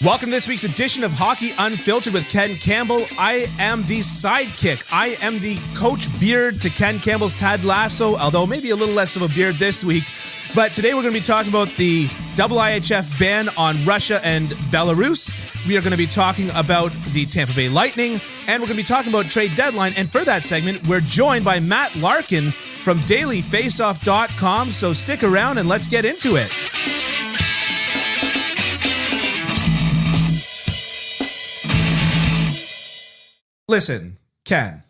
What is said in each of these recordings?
Welcome to this week's edition of Hockey Unfiltered with Ken Campbell. I am the sidekick. I am the Coach Beard to Ken Campbell's Tad Lasso, although maybe a little less of a beard this week. But today we're going to be talking about the IIHF ban on Russia and Belarus. We are going to be talking about the Tampa Bay Lightning, and we're going to be talking about trade deadline. And for that segment, we're joined by Matt Larkin from dailyfaceoff.com. So stick around and let's get into it. Listen, Ken.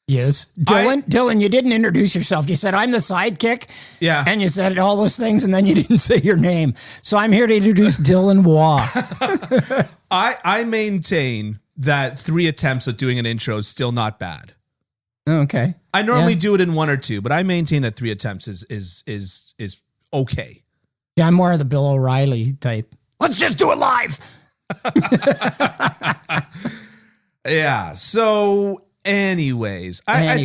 Yes. Dylan, you didn't introduce yourself. You said, I'm the sidekick. Yeah. And you said all those things, and then you didn't say your name. So I'm here to introduce Dylan Waugh. I maintain that 3 attempts at doing an intro is still not bad. Okay. I normally do it in 1 or 2, but I maintain that 3 attempts is okay. Yeah, I'm more of the Bill O'Reilly type. Let's just do it live. Yeah. So anyways, I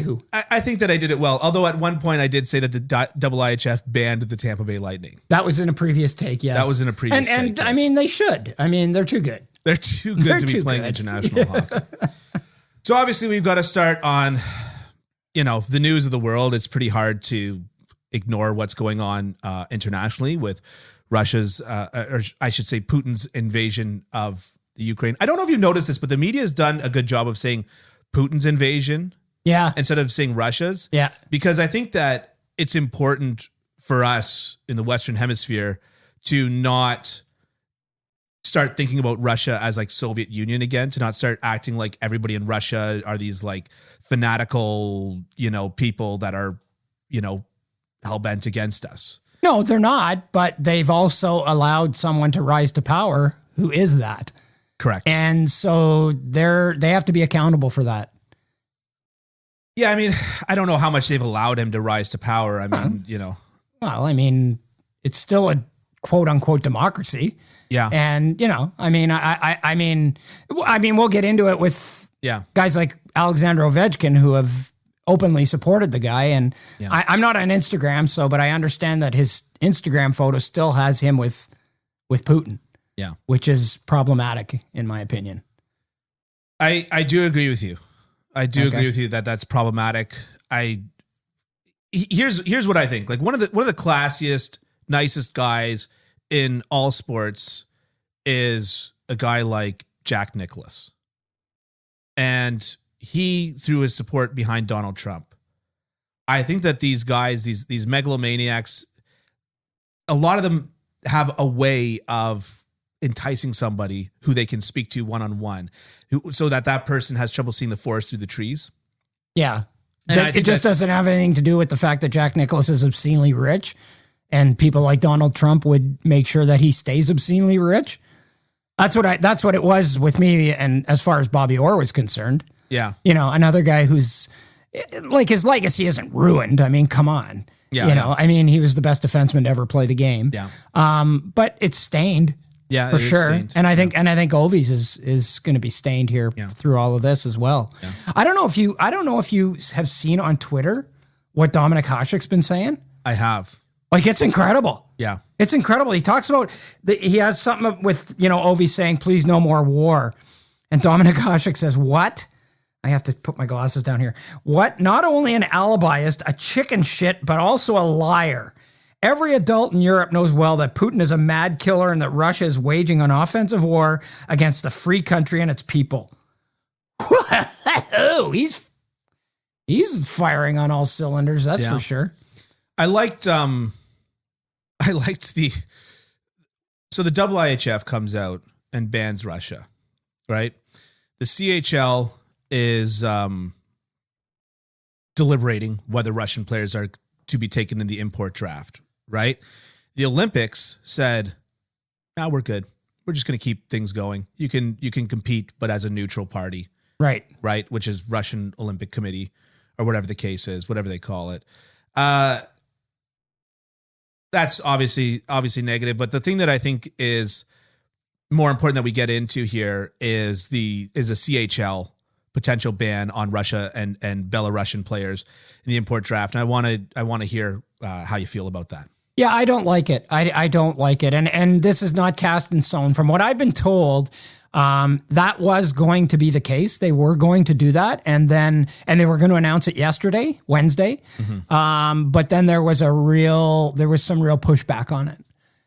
think that I did it well. Although at one point I did say that the IIHF banned the Tampa Bay Lightning. That was in a previous take, yes. That was in a previous take. And yes. I mean, they should. I mean, they're too good. They're too good to be playing international hockey. So obviously we've got to start on, the news of the world. It's pretty hard to ignore what's going on internationally with Russia's, or I should say Putin's invasion of the Ukraine. I don't know if you've noticed this, but the media has done a good job of saying Putin's invasion. Yeah. Instead of saying Russia's. Yeah. Because I think that it's important for us in the Western Hemisphere to not start thinking about Russia as like Soviet Union again, to not start acting like everybody in Russia are these like fanatical, people that are, hell-bent against us. No, they're not, but they've also allowed someone to rise to power who is that. Correct. And so they have to be accountable for that. Yeah, I mean, I don't know how much they've allowed him to rise to power. I mean, Well, I mean, it's still a quote unquote democracy. Yeah. And, I mean, we'll get into it with guys like Alexander Ovechkin who have openly supported the guy. And I'm not on Instagram, but I understand that his Instagram photo still has him with Putin. Yeah. Which is problematic in my opinion. I do agree with you. I do agree with you that that's problematic. Here's what I think. Like one of the classiest, nicest guys in all sports is a guy like Jack Nicklaus. And he threw his support behind Donald Trump. I think that these guys, these megalomaniacs, a lot of them have a way of enticing somebody who they can speak to one-on-one, so that person has trouble seeing the forest through the trees. Yeah. It just doesn't have anything to do with the fact that Jack Nicklaus is obscenely rich and people like Donald Trump would make sure that he stays obscenely rich. That's what it was with me. And as far as Bobby Orr was concerned, another guy who's like, his legacy isn't ruined. I mean, come on. I mean, he was the best defenseman to ever play the game. Yeah. But it's stained. Yeah, for sure. And I think Ovi's is going to be stained here through all of this as well. Yeah. I don't know if you have seen on Twitter what Dominik Hasek's been saying. I have. Like, it's incredible. Yeah. It's incredible. He talks about he has something with, Ovi saying, please no more war. And Dominik Hasek says, what? I have to put my glasses down here. What? Not only an alibiist, a chicken shit, but also a liar. Every adult in Europe knows well that Putin is a mad killer and that Russia is waging an offensive war against the free country and its people. Oh, he's firing on all cylinders, that's for sure. I liked the IIHF comes out and bans Russia, right? The CHL is deliberating whether Russian players are to be taken in the import draft. Right. The Olympics said, "Now we're good. We're just going to keep things going. You can compete, but as a neutral party." Right. Right. Which is Russian Olympic Committee or whatever the case is, whatever they call it. That's obviously negative. But the thing that I think is more important that we get into here is a CHL potential ban on Russia and Belarusian players in the import draft. And I want to hear how you feel about that. Yeah, I don't like it. I don't like it. And this is not cast in stone. From what I've been told, that was going to be the case. They were going to do that. And they were going to announce it yesterday, Wednesday. But then there was some real pushback on it.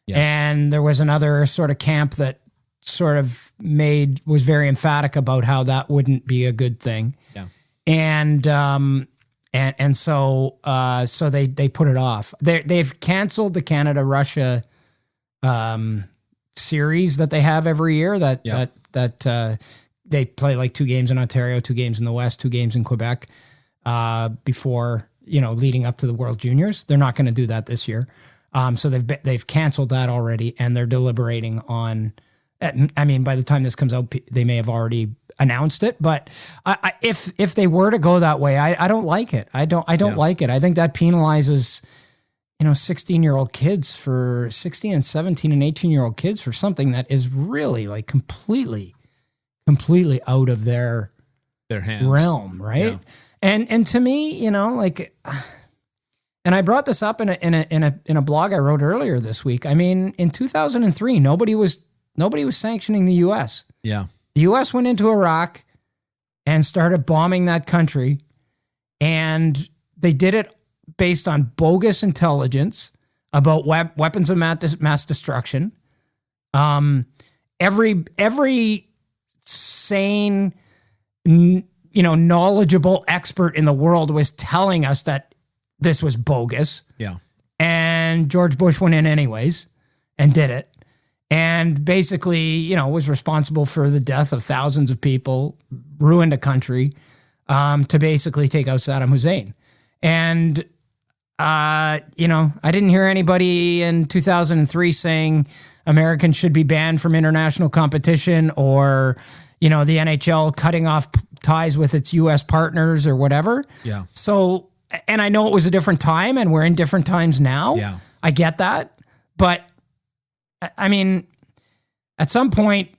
Yeah. And there was another sort of camp that sort of was very emphatic about how that wouldn't be a good thing. Yeah. And so they put it off. They've canceled the Canada-Russia series that they have every year that they play like 2 games in Ontario, 2 games in the West, 2 games in Quebec before, leading up to the World Juniors. They're not going to do that this year. So they've canceled that already, and they're deliberating on. I mean, by the time this comes out, they may have already announced it. But if they were to go that way, I don't like it. I don't like it. I think that penalizes 16-year-old kids for 16 and 17 and 18-year-old kids for something that is really like completely out of their hands realm, right? Yeah. And to me, and I brought this up in a blog I wrote earlier this week. I mean, in 2003, nobody was sanctioning the U.S. Yeah. The U.S. went into Iraq and started bombing that country, and they did it based on bogus intelligence about weapons of mass destruction. Every sane, knowledgeable expert in the world was telling us that this was bogus. Yeah. And George Bush went in anyways and did it. And basically, was responsible for the death of thousands of people, ruined a country, to basically take out Saddam Hussein. And, I didn't hear anybody in 2003 saying Americans should be banned from international competition or, the NHL cutting off ties with its U.S. partners or whatever. Yeah. So, and I know it was a different time and we're in different times now. Yeah. I get that. But I mean, at some point,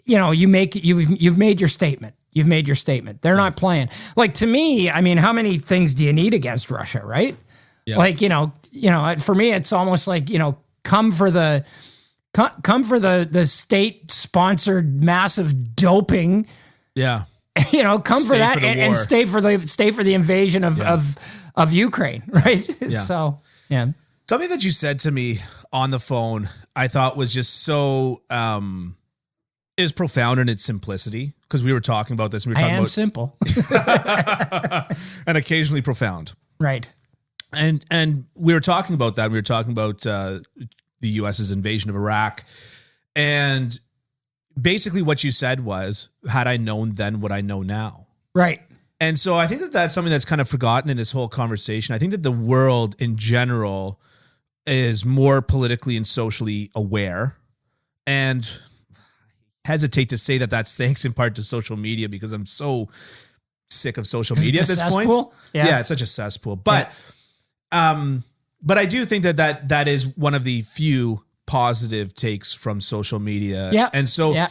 you've made your statement. You've made your statement. They're not playing. Like, to me, I mean, how many things do you need against Russia, right? Yeah. Like, for me, it's almost like, come for the state-sponsored massive doping. Yeah. Come for that and stay for the invasion of Ukraine, right? Yeah. So, yeah. Something that you said to me on the phone, I thought was just so is profound in its simplicity, because we were talking about this. And we were talking about simple and occasionally profound, right? And we were talking about that. We were talking about the U.S.'s invasion of Iraq, and basically what you said was, "Had I known then what I know now," right? And so I think that that's something that's kind of forgotten in this whole conversation. I think that the world in general is more politically and socially aware, and hesitate to say that that's thanks in part to social media, because I'm so sick of social media at this point. Yeah, it's such a cesspool. But I do think that is one of the few positive takes from social media. Yeah. And so I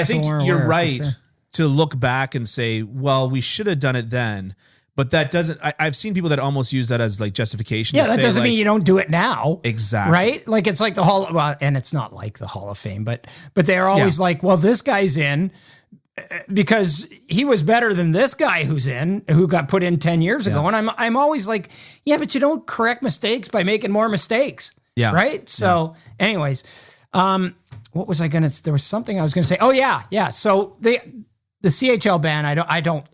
think you're right to look back and say, well, we should have done it then. But that doesn't, I've seen people that almost use that as like justification. Yeah, that doesn't mean you don't do it now. Exactly. Right? Like, it's like and it's not like the Hall of Fame, but they're always like, well, this guy's in because he was better than this guy who got put in 10 years ago. And I'm always like, yeah, but you don't correct mistakes by making more mistakes. Yeah. Right? So anyways, what was there was something I was going to say. Oh yeah. Yeah. So the CHL ban, I don't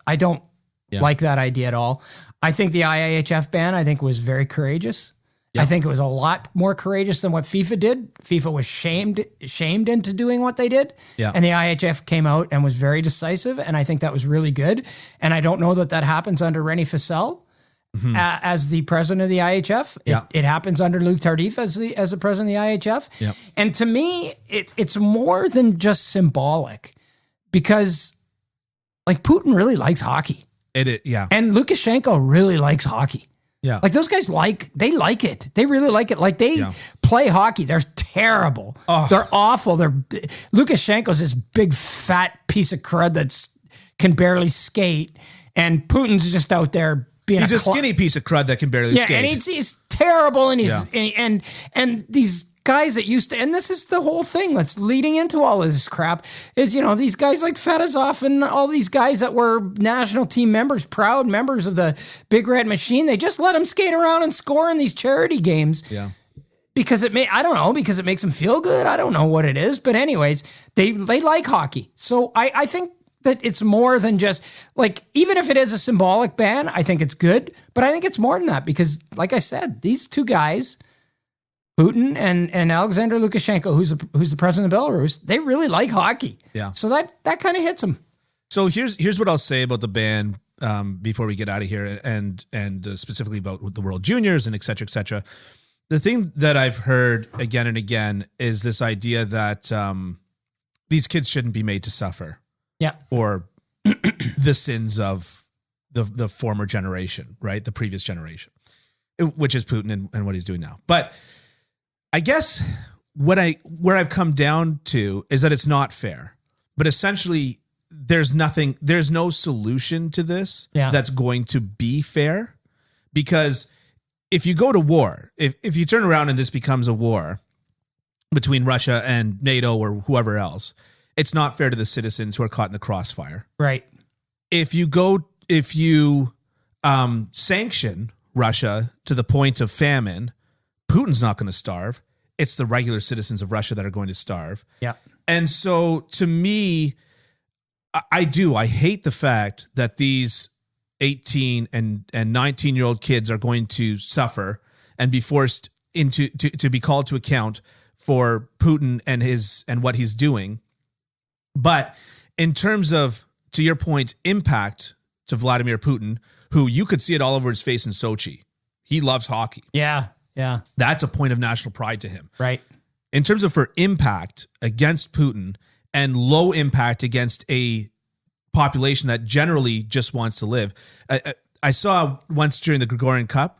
like that idea at all. I think the IIHF ban, was very courageous. Yep. I think it was a lot more courageous than what FIFA did. FIFA was shamed into doing what they did. Yeah. And the IIHF came out and was very decisive. And I think that was really good. And I don't know that happens under Rennie Fissel as the president of the IHF. It happens under Luc Tardif as the president of the IHF. Yep. And to me, it's more than just symbolic, because like Putin really likes hockey. Yeah. And Lukashenko really likes hockey. Yeah. Like, those guys they like it. They really like it. Like, they play hockey. They're terrible. Oh. They're awful. Lukashenko's this big fat piece of crud can barely skate. And Putin's just out there being he's a skinny piece of crud that can barely skate. And he's terrible, and and these guys that used to, and this is the whole thing that's leading into all of this crap, is, these guys like Fedosov and all these guys that were national team members, proud members of the Big Red Machine, they just let them skate around and score in these charity games. Yeah. Because because it makes them feel good. I don't know what it is. But anyways, they like hockey. So I think that it's more than just, like, even if it is a symbolic ban, I think it's good. But I think it's more than that because, like I said, these two guys, Putin and Alexander Lukashenko, who's the president of Belarus, they really like hockey. Yeah. So that kind of hits them. So here's what I'll say about the ban before we get out of here, and specifically about the World Juniors and et cetera, et cetera. The thing that I've heard again and again is this idea that these kids shouldn't be made to suffer. Yeah. Or the sins of the former generation, right? The previous generation, which is Putin and what he's doing now. But I guess where I've come down to is that it's not fair. But essentially, there's no solution to this that's going to be fair, because if you go to war, if you turn around and this becomes a war between Russia and NATO or whoever else, it's not fair to the citizens who are caught in the crossfire. Right. If you sanction Russia to the point of famine, Putin's not going to starve. It's the regular citizens of Russia that are going to starve. Yeah. And so to me, I hate the fact that these 18 and 19-year-old kids are going to suffer and be forced to be called to account for Putin and what he's doing. But in terms of, to your point, impact to Vladimir Putin, who you could see it all over his face in Sochi. He loves hockey. Yeah. Yeah. That's a point of national pride to him. Right. In terms of for impact against Putin and low impact against a population that generally just wants to live. I saw once during the Gregorian Cup,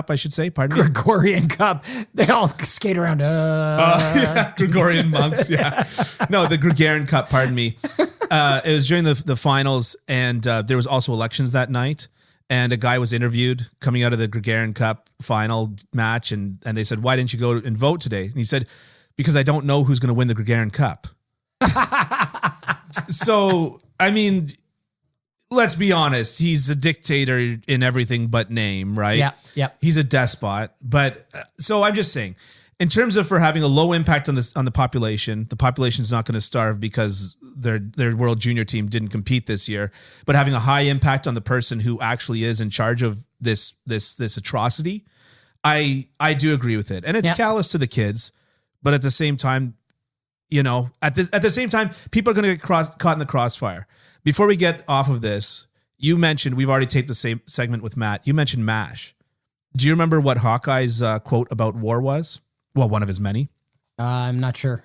I should say, pardon me. Gregorian Cup. They all skate around. Gregorian monks, yeah. No, the Gregorian Cup, pardon me. It was during the finals, and there was also elections that night, and a guy was interviewed coming out of the Gregorian Cup final match, and they said, "Why didn't you go and vote today?" And he said, "Because I don't know who's going to win the Gregorian Cup." So, I mean, let's be honest. He's a dictator in everything but name, right? Yeah, yeah. He's a despot. But so I'm just saying, in terms of for having a low impact on the population's not going to starve because their World Junior team didn't compete this year. But having a high impact on the person who actually is in charge of this atrocity, I do agree with it, and it's callous to the kids. But at the same time, at the same time, people are going to get caught in the crossfire. Before we get off of this, you mentioned, we've already taped the same segment with Matt. You mentioned MASH. Do you remember what Hawkeye's quote about war was? Well, one of his many. I'm not sure.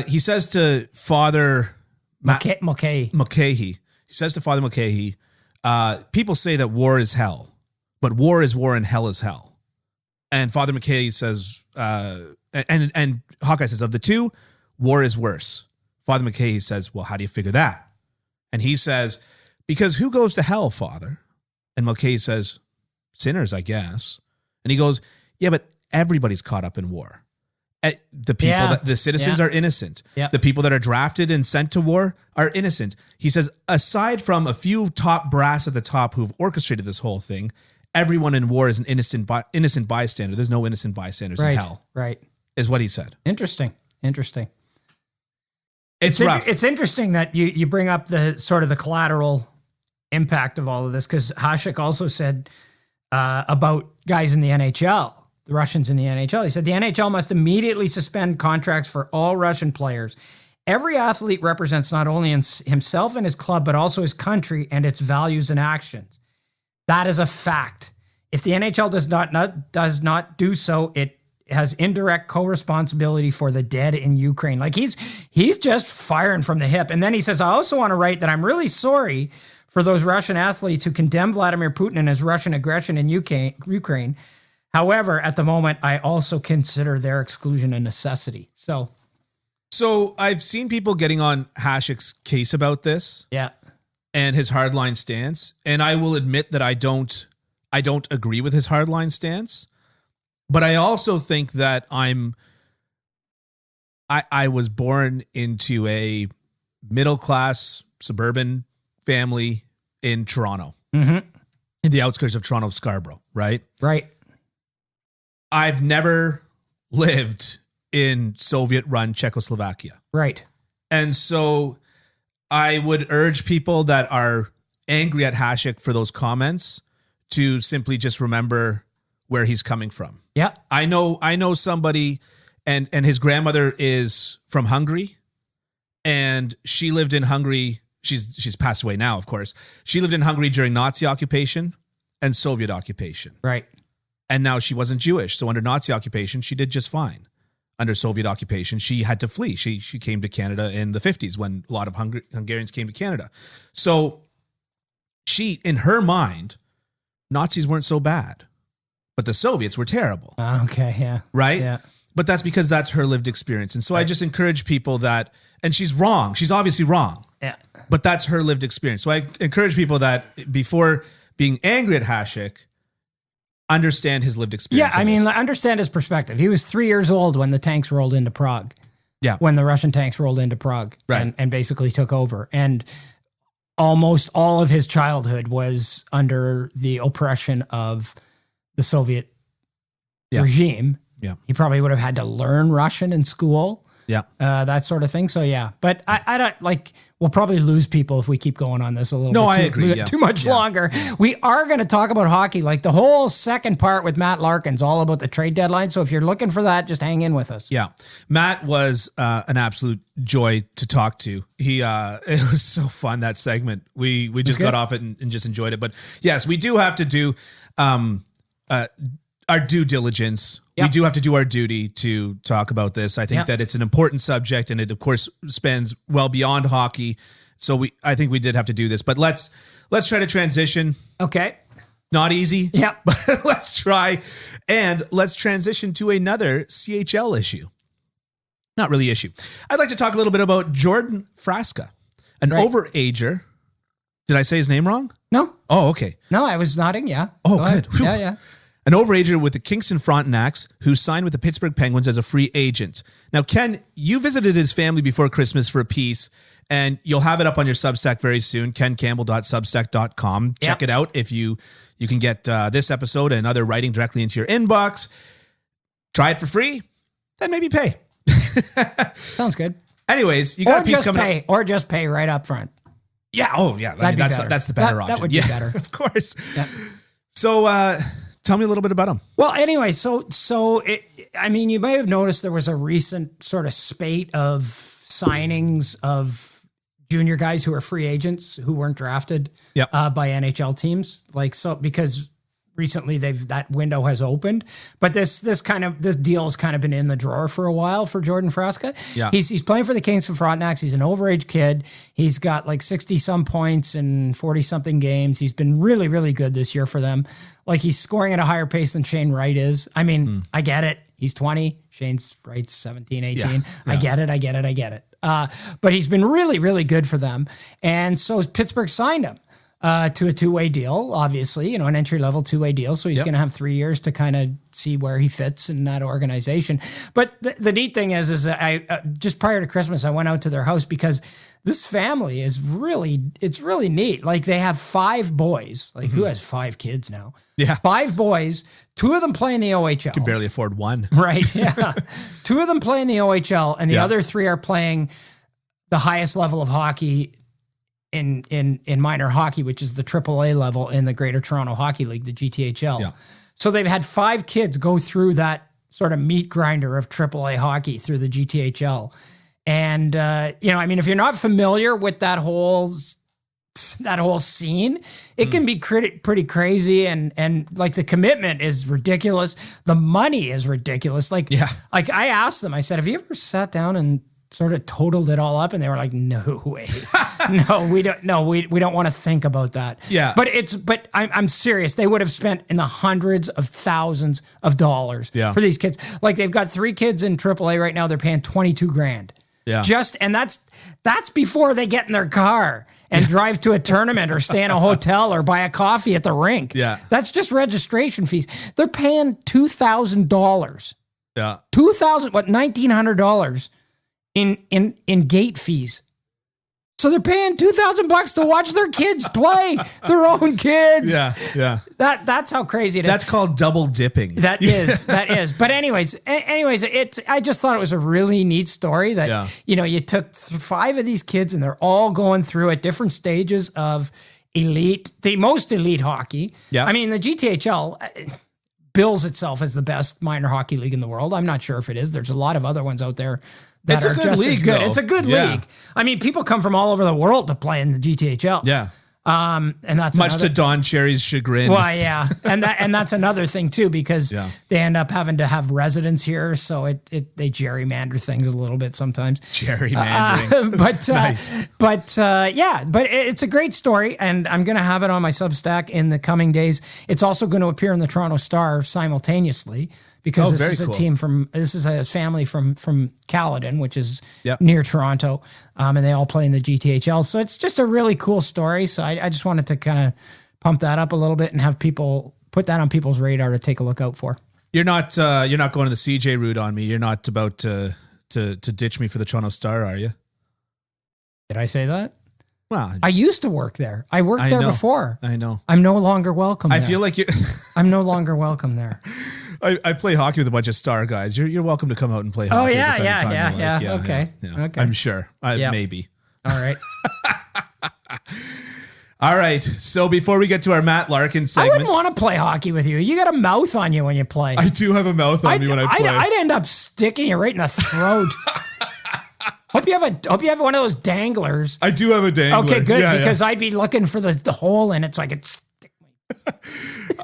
He says to Father Mulcahy. He says to Father Mulcahy, people say that war is hell, but war is war and hell is hell. And Father Mulcahy says, and Hawkeye says, of the two, war is worse. Father Mulcahy says, well, how do you figure that? And he says, because who goes to hell, Father? And Mulcahy says, sinners, I guess. And he goes, yeah, but everybody's caught up in war. The people, the citizens are innocent. Yeah. The people that are drafted and sent to war are innocent. He says, aside from a few top brass at the top who've orchestrated this whole thing, everyone in war is an innocent bystander. There's no innocent bystanders in hell. Right. Is what he said. Interesting. It's rough. It's interesting that you bring up the sort of the collateral impact of all of this, because Hasek also said about guys in the NHL, the Russians in the NHL. He said the NHL must immediately suspend contracts for all Russian players. Every athlete represents not only himself and his club, but also his country and its values and actions. That is a fact. If the NHL does not do so, it has indirect co-responsibility for the dead in Ukraine. Like he's just firing from the hip. And then he says, I also want to write that I'm really sorry for those Russian athletes who condemn Vladimir Putin and his Russian aggression in Ukraine. However, at the moment, I also consider their exclusion a necessity. So I've seen people getting on Hasek's case about this. Yeah. and his hardline stance. And I will admit that I don't agree with his hardline stance, but I also think that I was born into a middle-class suburban family in Toronto, in the outskirts of Toronto, Scarborough, right? Right. I've never lived in Soviet-run Czechoslovakia. Right. And so I would urge people that are angry at Hasek for those comments to simply just remember where he's coming from. Yeah. I know somebody, and his grandmother is from Hungary, and she lived in Hungary. She's passed away now, of course. She lived in Hungary during Nazi occupation and Soviet occupation. Right. And now she wasn't Jewish. So under Nazi occupation, she did just fine. Under Soviet occupation, she had to flee. She came to Canada in the 50s when a lot of Hungarians came to Canada. So she, in her mind, Nazis weren't so bad, but the Soviets were terrible. Okay, yeah. Right? Yeah. But that's because that's her lived experience. And so I just encourage people that, and she's wrong. She's obviously wrong. Yeah. But that's her lived experience. So I encourage people that before being angry at Hasek, understand his lived experience. Yeah, I mean, understand his perspective. He was 3 years old when the tanks rolled into Prague. Yeah. When the Russian tanks rolled into Prague, right, and basically took over. And almost all of his childhood was under the oppression of the Soviet regime. Yeah. He probably would have had to learn Russian in school. Yeah. That sort of thing. So, yeah. But I don't like, we'll probably lose people if we keep going on this a little bit. I agree. Too much longer. We are going to talk about hockey. Like the whole second part with Matt Larkin's all about the trade deadline. So if you're looking for that, just hang in with us. Yeah. Matt was an absolute joy to talk to. It was so fun, that segment. We just got off it and just enjoyed it. But yes, we do have to do our due diligence. Yep. We do have to do our duty to talk about this. I think that it's an important subject, and it of course spans well beyond hockey. So I think we did have to do this, but let's try to transition. Okay. Not easy. Yeah. But let's try, and let's transition to another CHL issue. Not really issue. I'd like to talk a little bit about Jordan Frasca, an overager. Did I say his name wrong? No. Oh, okay. No, I was nodding. Yeah. Oh, good. Yeah. An overager with the Kingston Frontenacs who signed with the Pittsburgh Penguins as a free agent. Now, Ken, you visited his family before Christmas for a piece, and you'll have it up on your Substack very soon, kencampbell.substack.com. Check it out if you can get this episode and other writing directly into your inbox. Try it for free, then maybe pay. Sounds good. Anyways, you got a piece coming up. Or just pay right up front. Yeah. Oh, yeah. I mean, that's the better option. That would be better. Of course. Yeah. So, tell me a little bit about him. Well, anyway, I mean, you may have noticed there was a recent sort of spate of signings of junior guys who are free agents who weren't drafted by NHL teams. Because recently that window has opened, but this deal has kind of been in the drawer for a while for Jordan Frasca. Yeah. He's playing for the Kingston Frontenacs. He's an overage kid. He's got like 60 some points in 40 something games. He's been really, really good this year for them. Like he's scoring at a higher pace than Shane Wright is. I mean, I get it. He's 20. Shane's Wright's 17, 18. Yeah. I get it. But he's been really, really good for them. And so Pittsburgh signed him to a two-way deal, obviously, an entry-level two-way deal. So he's going to have 3 years to kind of see where he fits in that organization. But the neat thing is I just prior to Christmas, I went out to their house because this family is it's really neat. Like they have 5 boys. Like who has 5 kids now? Yeah. 5 boys. 2 of them play in the OHL. Can barely afford one. Right. Yeah. 2 of them play in the OHL, and the other 3 are playing the highest level of hockey in minor hockey, which is the AAA level in the Greater Toronto Hockey League, the GTHL. Yeah. So they've had 5 kids go through that sort of meat grinder of AAA hockey through the GTHL. And, I mean, if you're not familiar with that whole scene, it can be pretty crazy. And like the commitment is ridiculous. The money is ridiculous. Like I asked them, I said, have you ever sat down and sort of totaled it all up? And they were like, no way. No, we don't want to think about that. Yeah. But I'm serious. They would have spent in the hundreds of thousands of dollars for these kids. Like they've got 3 kids in AAA right now. They're paying $22,000. Yeah. And that's before they get in their car and drive to a tournament or stay in a hotel or buy a coffee at the rink. Yeah. That's just registration fees. They're paying $2,000. Yeah. $1,900 in gate fees. So they're paying $2,000 to watch their kids play, their own kids. Yeah, yeah. That's how crazy it is. That's called double dipping. That is. But anyways, I just thought it was a really neat story that, you took 5 of these kids and they're all going through at different stages of the most elite hockey. Yeah. I mean, the GTHL bills itself as the best minor hockey league in the world. I'm not sure if it is. There's a lot of other ones out there that are just as good. It's a good league. I mean, people come from all over the world to play in the GTHL. Yeah. And that's much to Don Cherry's chagrin. Well, yeah. And that's another thing too, because they end up having to have residents here. So they gerrymander things a little bit sometimes. Gerrymandering. Nice. But it's a great story, and I'm going to have it on my Substack in the coming days. It's also going to appear in the Toronto Star simultaneously, because this is a family from Caledon, which is near Toronto, and they all play in the GTHL. So it's just a really cool story. So I just wanted to kind of pump that up a little bit and have people put that on people's radar to take a look out for. You're not going to the CJ route on me. You're not about to ditch me for the Toronto Star, are you? Did I say that? Well, I used to work there. I worked there before. I know. I'm no longer welcome there. I feel like you. I'm no longer welcome there. I play hockey with a bunch of Star guys. You're welcome to come out and play hockey. Oh yeah. Okay. I'm sure. Maybe. All right. All right. So before we get to our Matt Larkin segment, I wouldn't want to play hockey with you. You got a mouth on you when you play. I do have a mouth on me when I play. I'd end up sticking you right in the throat. Hope you have one of those danglers. I do have a dangler. Okay, good, because I'd be looking for the hole in it so I could stick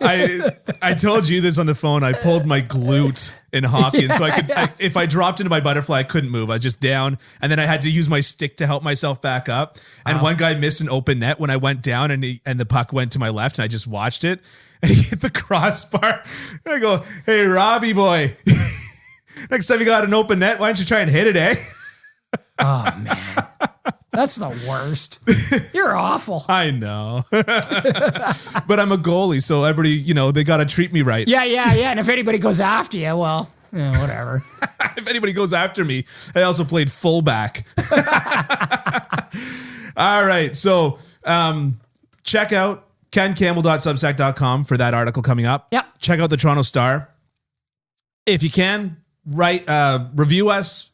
my. I told you this on the phone. I pulled my glute in hockey, and so if I dropped into my butterfly, I couldn't move. I was just down, and then I had to use my stick to help myself back up. And one guy missed an open net when I went down, and the puck went to my left, and I just watched it, and he hit the crossbar. And I go, "Hey, Robbie boy, next time you got an open net, why don't you try and hit it, eh?" Oh, man. That's the worst. You're awful. I know. But I'm a goalie, so everybody, they got to treat me right. Yeah. And if anybody goes after you, well, whatever. If anybody goes after me, I also played fullback. All right. So check out kencampbell.substack.com for that article coming up. Yep. Check out the Toronto Star. If you can, review us.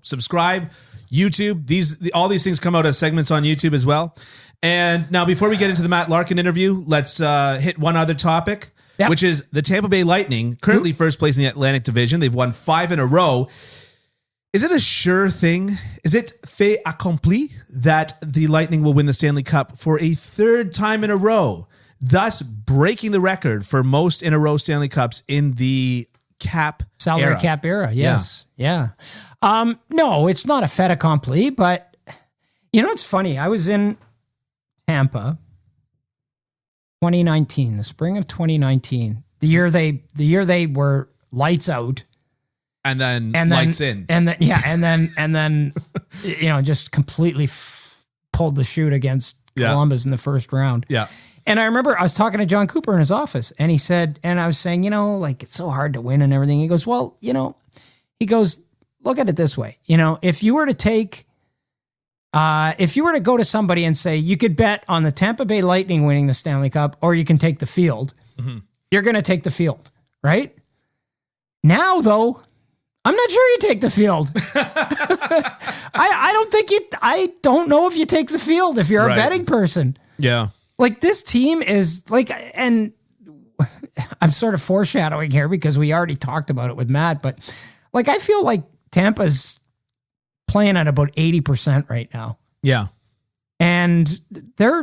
Subscribe, YouTube. All these things come out as segments on YouTube as well. And now, before we get into the Matt Larkin interview, let's hit one other topic, which is the Tampa Bay Lightning, currently first place in the Atlantic Division. They've won 5 in a row. Is it a sure thing? Is it fait accompli that the Lightning will win the Stanley Cup for a 3rd time in a row, thus breaking the record for most in a row Stanley Cups in the salary cap era? Yes. Yeah. No, it's not a fait accompli, but it's funny. I was in Tampa 2019, the spring of 2019, the year they were lights out and then lights in. And then just completely pulled the chute against Columbus in the first round. Yeah. And I remember I was talking to John Cooper in his office, and he said, and I was saying, it's so hard to win and everything. He goes, well, look at it this way. If you were to go to somebody and say, you could bet on the Tampa Bay Lightning winning the Stanley Cup, or you can take the field, you're going to take the field, right? Now, though, I'm not sure you take the field. I don't know if you take the field if you're a betting person. Yeah. Like, this team is and I'm sort of foreshadowing here because we already talked about it with Matt, but I feel like Tampa's playing at about 80% right now. Yeah. And they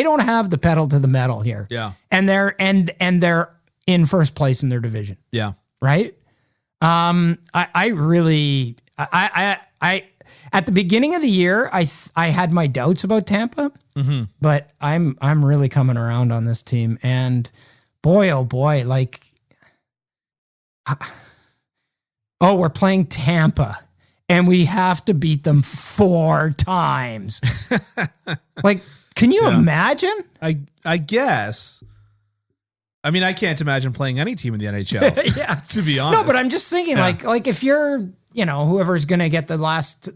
don't have the pedal to the metal here. Yeah. And they're in first place in their division. Yeah. Right. I at the beginning of the year, I had my doubts about Tampa, but I'm really coming around on this team. And boy, oh boy, we're playing Tampa, and we have to beat them 4 times. Like, can you imagine? I guess. I mean, I can't imagine playing any team in the NHL. Yeah. To be honest. No, but I'm just thinking, like if you're, whoever's going to get the last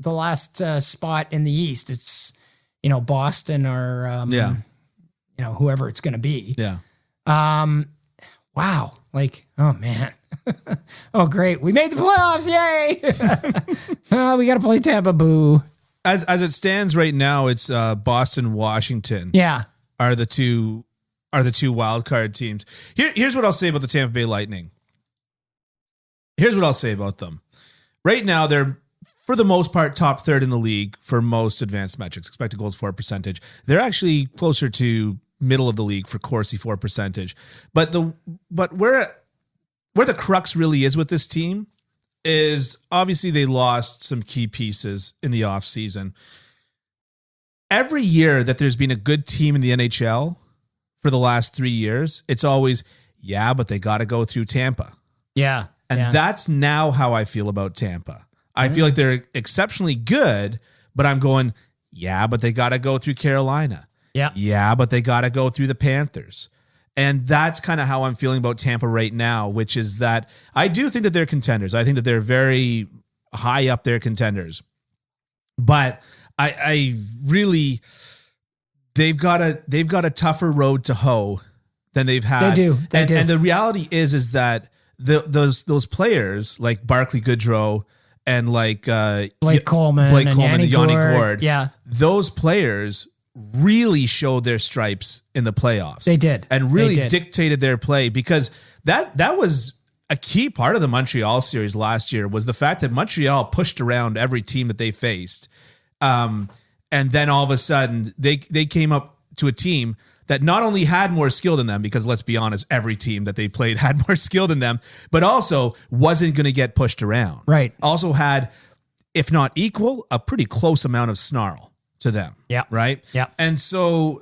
spot in the East, it's, Boston or, whoever it's going to be. Yeah. Wow. Like, oh man. Oh, great. We made the playoffs. Yay. We got to play Tampa. Boo. As it stands right now, it's Boston, Washington. Yeah. Are the two wild card teams. Here's what I'll say about the Tampa Bay Lightning. Here's what I'll say about them. Right now, they're, for the most part, top third in the league for most advanced metrics. Expected goals for percentage. They're actually closer to middle of the league for Corsi for percentage. But where the crux really is with this team is obviously they lost some key pieces in the offseason. Every year that there's been a good team in the NHL for the last 3 years, it's always, but they got to go through Tampa. Yeah. And that's now how I feel about Tampa. I feel like they're exceptionally good, but I'm going, but they got to go through Carolina. Yeah, but they got to go through the Panthers. And that's kind of how I'm feeling about Tampa right now, which is that I do think that they're contenders. I think that they're very high up there contenders. But I really, they've got a tougher road to hoe than they've had. They do. And the reality is that those players like Barclay Goodrow and like Blake Coleman and Yanni Gourde, those players really showed their stripes in the playoffs. They did. And really dictated their play, because that was a key part of the Montreal series last year, was the fact that Montreal pushed around every team that they faced. And then all of a sudden they came up to a team that not only had more skill than them, because let's be honest, every team that they played had more skill than them, but also wasn't going to get pushed around. Right. Also had, if not equal, a pretty close amount of snarl to them. Yeah. Right. Yeah. And so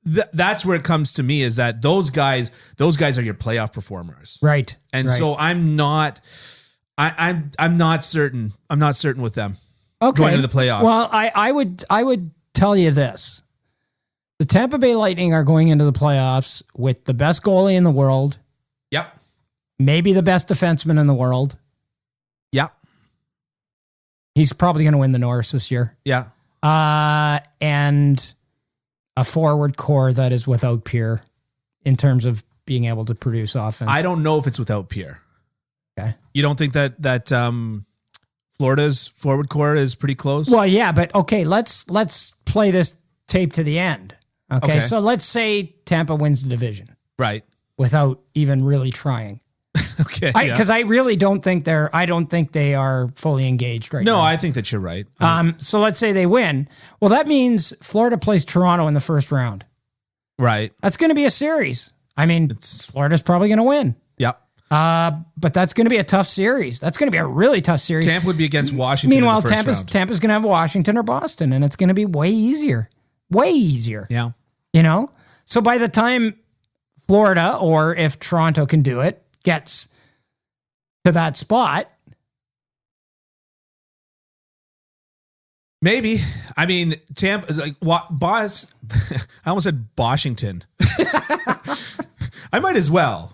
that's where it comes to me, is that those guys are your playoff performers. Right. And so I'm not certain. I'm not certain with them going into the playoffs. Well, I would tell you this. The Tampa Bay Lightning are going into the playoffs with the best goalie in the world. Yep. Maybe the best defenseman in the world. Yep. He's probably going to win the Norris this year. Yeah. And a forward core that is without peer in terms of being able to produce offense. I don't know if it's without peer. Okay. You don't think that Florida's forward core is pretty close? Well, yeah, but okay, let's play this tape to the end. Okay. So let's say Tampa wins the division. Right. Without even really trying. Okay. Because I really don't think they are fully engaged right now. No, I think that you're right. So let's say they win. Well, that means Florida plays Toronto in the first round. Right. That's going to be a series. I mean, Florida's probably going to win. Yep. But that's going to be a tough series. That's going to be a really tough series. Tampa would be against Washington. Meanwhile, in the first round. Tampa's going to have Washington or Boston, and it's going to be way easier. Way easier. Yeah. So by the time Florida, or if Toronto can do it, gets to that spot. Maybe. I mean, Tampa, like, I almost said Washington. I might as well.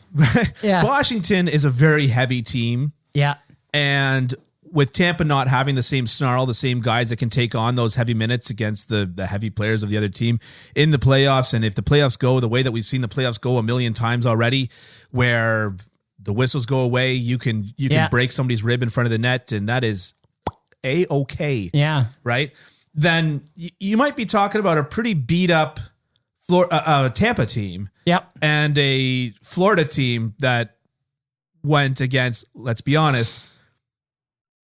Yeah. Washington is a very heavy team. Yeah. And with Tampa not having the same snarl, the same guys that can take on those heavy minutes against the heavy players of the other team in the playoffs, and if the playoffs go the way that we've seen the playoffs go a million times already, where the whistles go away, you can break somebody's rib in front of the net, and that is A-okay. Yeah. Right? Then you might be talking about a pretty beat up Tampa team. Yep. And a Florida team that went against, let's be honest,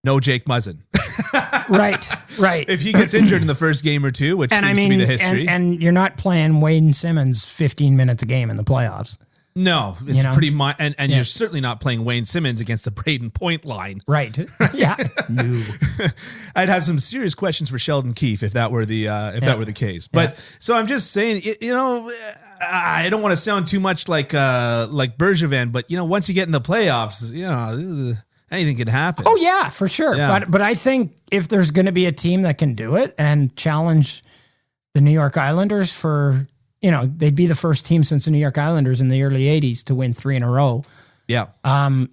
no Jake Muzzin. Right. If he gets injured in the first game or two, which seems to be the history. And you're not playing Wade Simmons 15 minutes a game in the playoffs. No, it's pretty much, and you're certainly not playing Wayne Simmons against the Braden Point line. Right. Yeah. No. I'd have some serious questions for Sheldon Keefe if that were the case. But so I'm just saying, I don't want to sound too much like Bergevin, but once you get in the playoffs, anything can happen. Oh yeah, for sure. Yeah. But I think if there's going to be a team that can do it and challenge the New York Islanders for, they'd be the first team since the New York Islanders in the early 80s to win 3 in a row. Yeah.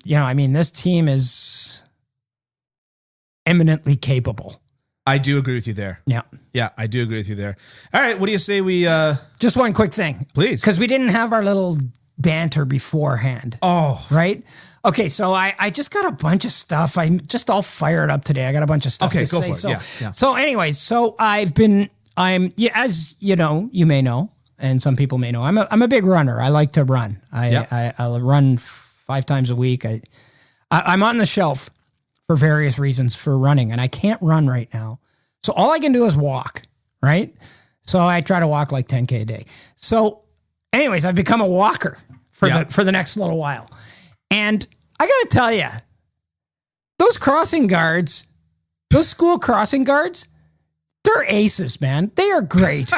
This team is eminently capable. I do agree with you there. Yeah. Yeah, I do agree with you there. All right, what do you say we... Just one quick thing. Please. Because we didn't have our little banter beforehand. Oh. Right? Okay, so I just got a bunch of stuff. I'm just all fired up today. I got a bunch of stuff to say. Okay, go for it. So, yeah. So anyways, as you may know, and some people may know, I'm a big runner. I like to run. I'll run 5 times a week. I'm on the shelf for various reasons for running, and I can't run right now. So all I can do is walk, right? So I try to walk like 10K a day. So anyways, I've become a walker for the next little while. And I got to tell you, those crossing guards, those school crossing guards, they're aces, man. They are great.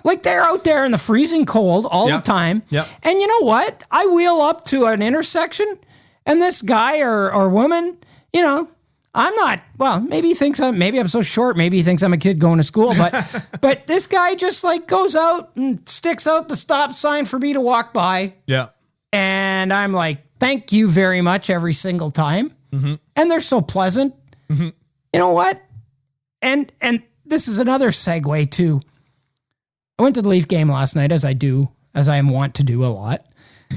Like they're out there in the freezing cold all the time. Yep. And you know what? I wheel up to an intersection and this guy or woman, I'm not, maybe he thinks maybe I'm so short. Maybe he thinks I'm a kid going to school, but this guy just like goes out and sticks out the stop sign for me to walk by. Yeah. And I'm like, thank you very much every single time. Mm-hmm. And they're so pleasant. Mm-hmm. You know what? And this is another segue to, I went to the Leaf game last night as I am wont to do a lot.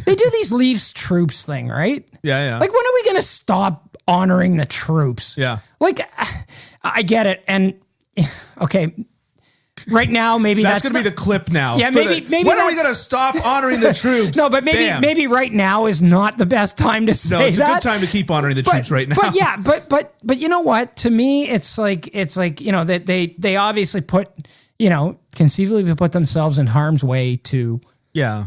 They do these Leafs troops thing, right? Yeah. Like, when are we going to stop honoring the troops? Yeah. Like, I get it. And, okay, right now, maybe that's going to be the clip now. Yeah, maybe when are we going to stop honoring the troops? No, but maybe right now is not the best time to say that. No, it's a good time to keep honoring the troops right now. But yeah, but you know what? To me, it's like that they obviously put, conceivably put themselves in harm's way to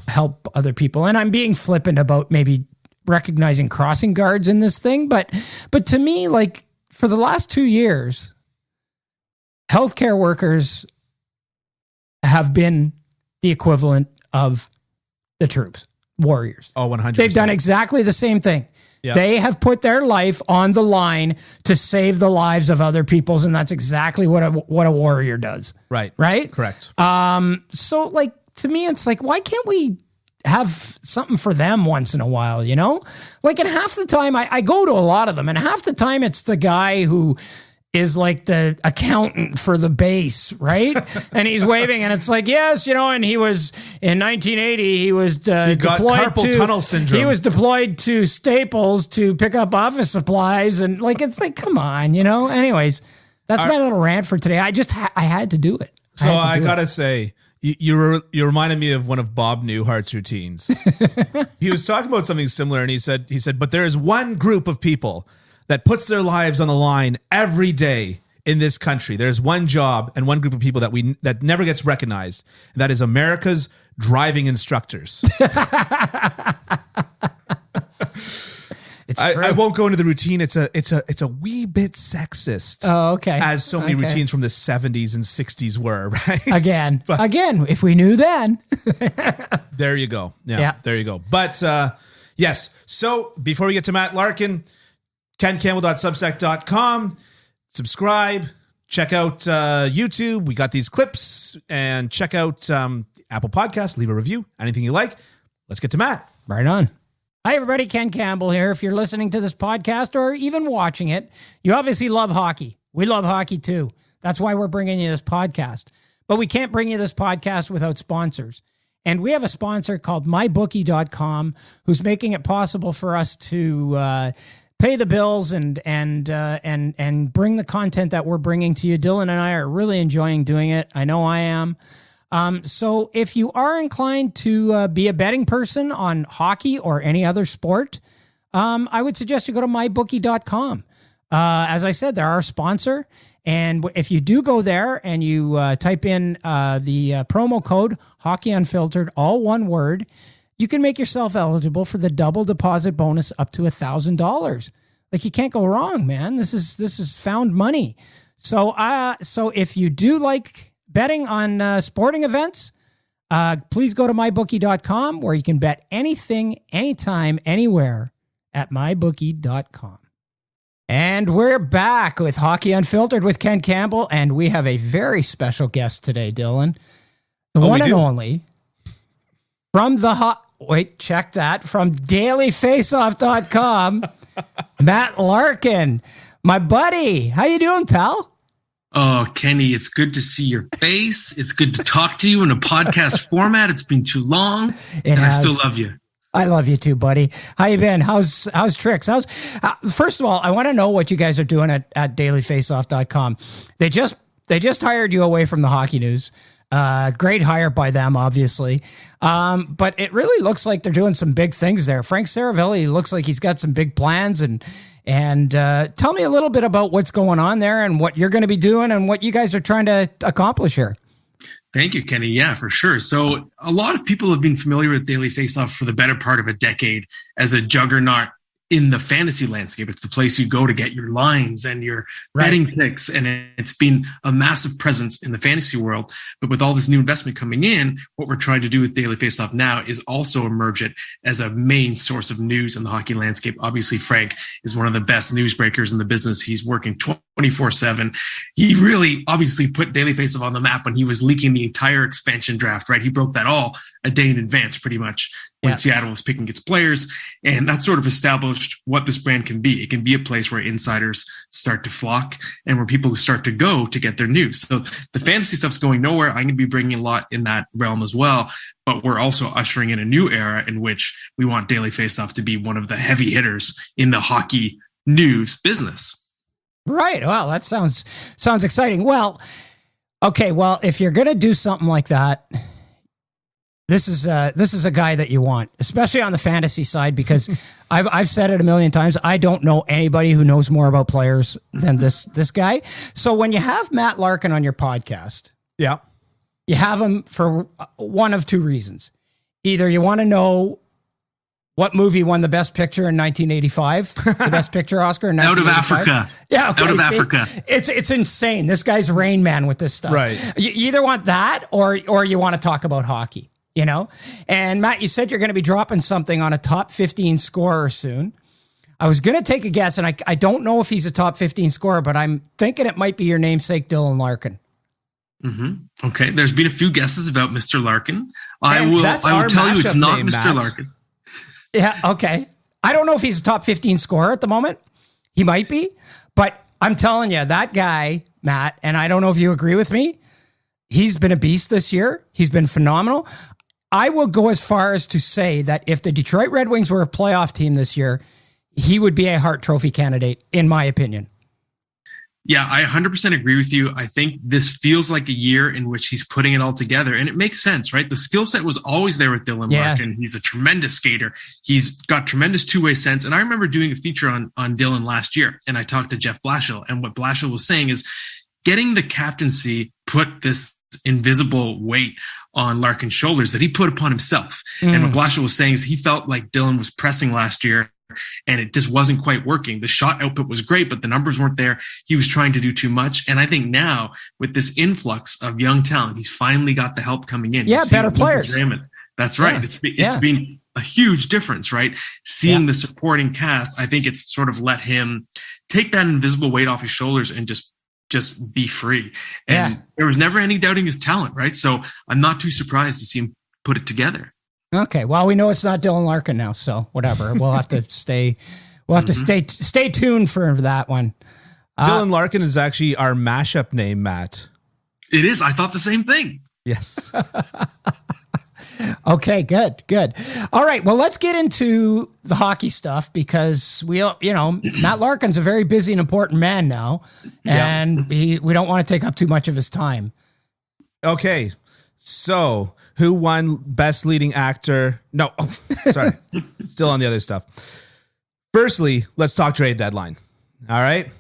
help other people. And I'm being flippant about maybe recognizing crossing guards in this thing, but to me, like, for the last 2 years, healthcare workers have been the equivalent of the troops, warriors. Oh, 100%. They've done exactly the same thing. Yep. They have put their life on the line to save the lives of other people's, and that's exactly what a warrior does. Right. Right? Correct. So, like, to me, it's like, why can't we have something for them once in a while, Like, and half the time, I go to a lot of them, and half the time it's the guy who is like the accountant for the base, right? And he's waving, and it's like, yes, and he was in 1980. He was deployed carpal tunnel syndrome. He was deployed to Staples to pick up office supplies, and like, it's like, come on, Anyways, that's my little rant for today. I had to do it. So I gotta say, you reminded me of one of Bob Newhart's routines. He was talking about something similar, and he said, but there is one group of people that puts their lives on the line every day in this country. There's one job and one group of people that never gets recognized, and that is America's driving instructors. I won't go into the routine. It's a wee bit sexist. Oh, okay. As so many routines from the 70s and 60s were, right? Again, if we knew then. There you go. Yeah, there you go. But yes. So before we get to Matt Larkin, kencampbell.substack.com. Subscribe. Check out YouTube. We got these clips. And check out Apple Podcasts. Leave a review. Anything you like. Let's get to Matt. Right on. Hi, everybody. Ken Campbell here. If you're listening to this podcast or even watching it, you obviously love hockey. We love hockey too. That's why we're bringing you this podcast. But we can't bring you this podcast without sponsors. And we have a sponsor called mybookie.com who's making it possible for us to pay the bills and bring the content that we're bringing to you. Dylan and I are really enjoying doing it. I know I am. So if you are inclined to be a betting person on hockey or any other sport, I would suggest you go to mybookie.com. As I said, they're our sponsor. And if you do go there and you type in the promo code Hockey Unfiltered, all one word, you can make yourself eligible for the double deposit bonus up to $1,000. Like, you can't go wrong, man. This is found money. So if you do like betting on sporting events, please go to mybookie.com, where you can bet anything, anytime, anywhere at mybookie.com. And we're back with Hockey Unfiltered with Ken Campbell, and we have a very special guest today, Dylan. The one and only from the check that, from dailyfaceoff.com, Matt Larkin. My buddy, how you doing, pal? Oh, Kenny, it's good to see your face. It's good to talk to you in a podcast format. It's been too long, I still love you. I love you too, buddy. How you been? How's Tricks? First of all, I want to know what you guys are doing at dailyfaceoff.com. They just hired you away from the hockey news. Great hire by them, obviously. But it really looks like they're doing some big things there. Frank Saravelli looks like he's got some big plans, and tell me a little bit about what's going on there and what you're going to be doing and what you guys are trying to accomplish here. Thank you, Kenny. Yeah, for sure. So a lot of people have been familiar with Daily Faceoff for the better part of a decade as a juggernaut in the fantasy landscape. It's the place you go to get your lines and your betting picks, and it's been a massive presence in the fantasy world. But with all this new investment coming in, what we're trying to do with Daily Faceoff now is also emerge it as a main source of news in the hockey landscape. Obviously, Frank is one of the best newsbreakers in the business. He's working 24/7. He really obviously put Daily Faceoff on the map when he was leaking the entire expansion draft, right? He broke that all a day in advance, pretty much, when Seattle was picking its players. And that sort of established what this brand can be. It can be a place where insiders start to flock and where people start to go to get their news. So the fantasy stuff's going nowhere. I'm going to be bringing a lot in that realm as well. But we're also ushering in a new era in which we want Daily Faceoff to be one of the heavy hitters in the hockey news business. Right. Well, that sounds exciting. Well, okay. Well, if you're going to do something like that, this is a guy that you want, especially on the fantasy side, because I've said it a million times. I don't know anybody who knows more about players than this guy. So when you have Matt Larkin on your podcast, you have him for one of two reasons. Either you want to know what movie won the Best Picture in 1985, the Best Picture Oscar in 1985. Out of Africa. Yeah, okay, Out of Africa. It's insane. This guy's Rain Man with this stuff. Right. You either want that or you want to talk about hockey. You know, and Matt, you said you're going to be dropping something on a top 15 scorer soon. I was going to take a guess, and I don't know if he's a top 15 scorer, but I'm thinking it might be your namesake, Dylan Larkin. Mm-hmm. Okay, there's been a few guesses about Mr. Larkin. I will tell you it's not Mr. Matt. Larkin. Yeah, okay. I don't know if he's a top 15 scorer at the moment. He might be, but I'm telling you, that guy, Matt, and I don't know if you agree with me, he's been a beast this year. He's been phenomenal. I will go as far as to say that if the Detroit Red Wings were a playoff team this year, he would be a Hart Trophy candidate, in my opinion. Yeah, I 100% agree with you. I think this feels like a year in which he's putting it all together, and it makes sense, right? The skill set was always there with Dylan Larkin. He's a tremendous skater. He's got tremendous two-way sense, and I remember doing a feature on Dylan last year, and I talked to Jeff Blashill, and what Blashill was saying is getting the captaincy put this invisible weight on Larkin's shoulders that he put upon himself. And what Blashill was saying is he felt like Dylan was pressing last year and it just wasn't quite working. The shot output was great, but the numbers weren't there. He was trying to do too much. And I think now with this influx of young talent, he's finally got the help coming in. Yeah, better players. That's right. It's been a huge difference, right? Seeing the supporting cast, I think it's sort of let him take that invisible weight off his shoulders and just be free. And there was never any doubting his talent, right? So I'm not too surprised to see him put it together. Okay. Well, we know it's not Dylan Larkin now, so whatever. We'll have to stay stay tuned for that one. Dylan Larkin is actually our mashup name, Matt. It is. I thought the same thing. Yes. Okay, good. All right, well, let's get into the hockey stuff because Matt Larkin's a very busy and important man now, and we don't want to take up too much of his time. Okay, so who won Best Leading Actor? No, sorry, still on the other stuff. Firstly, let's talk trade deadline. All right,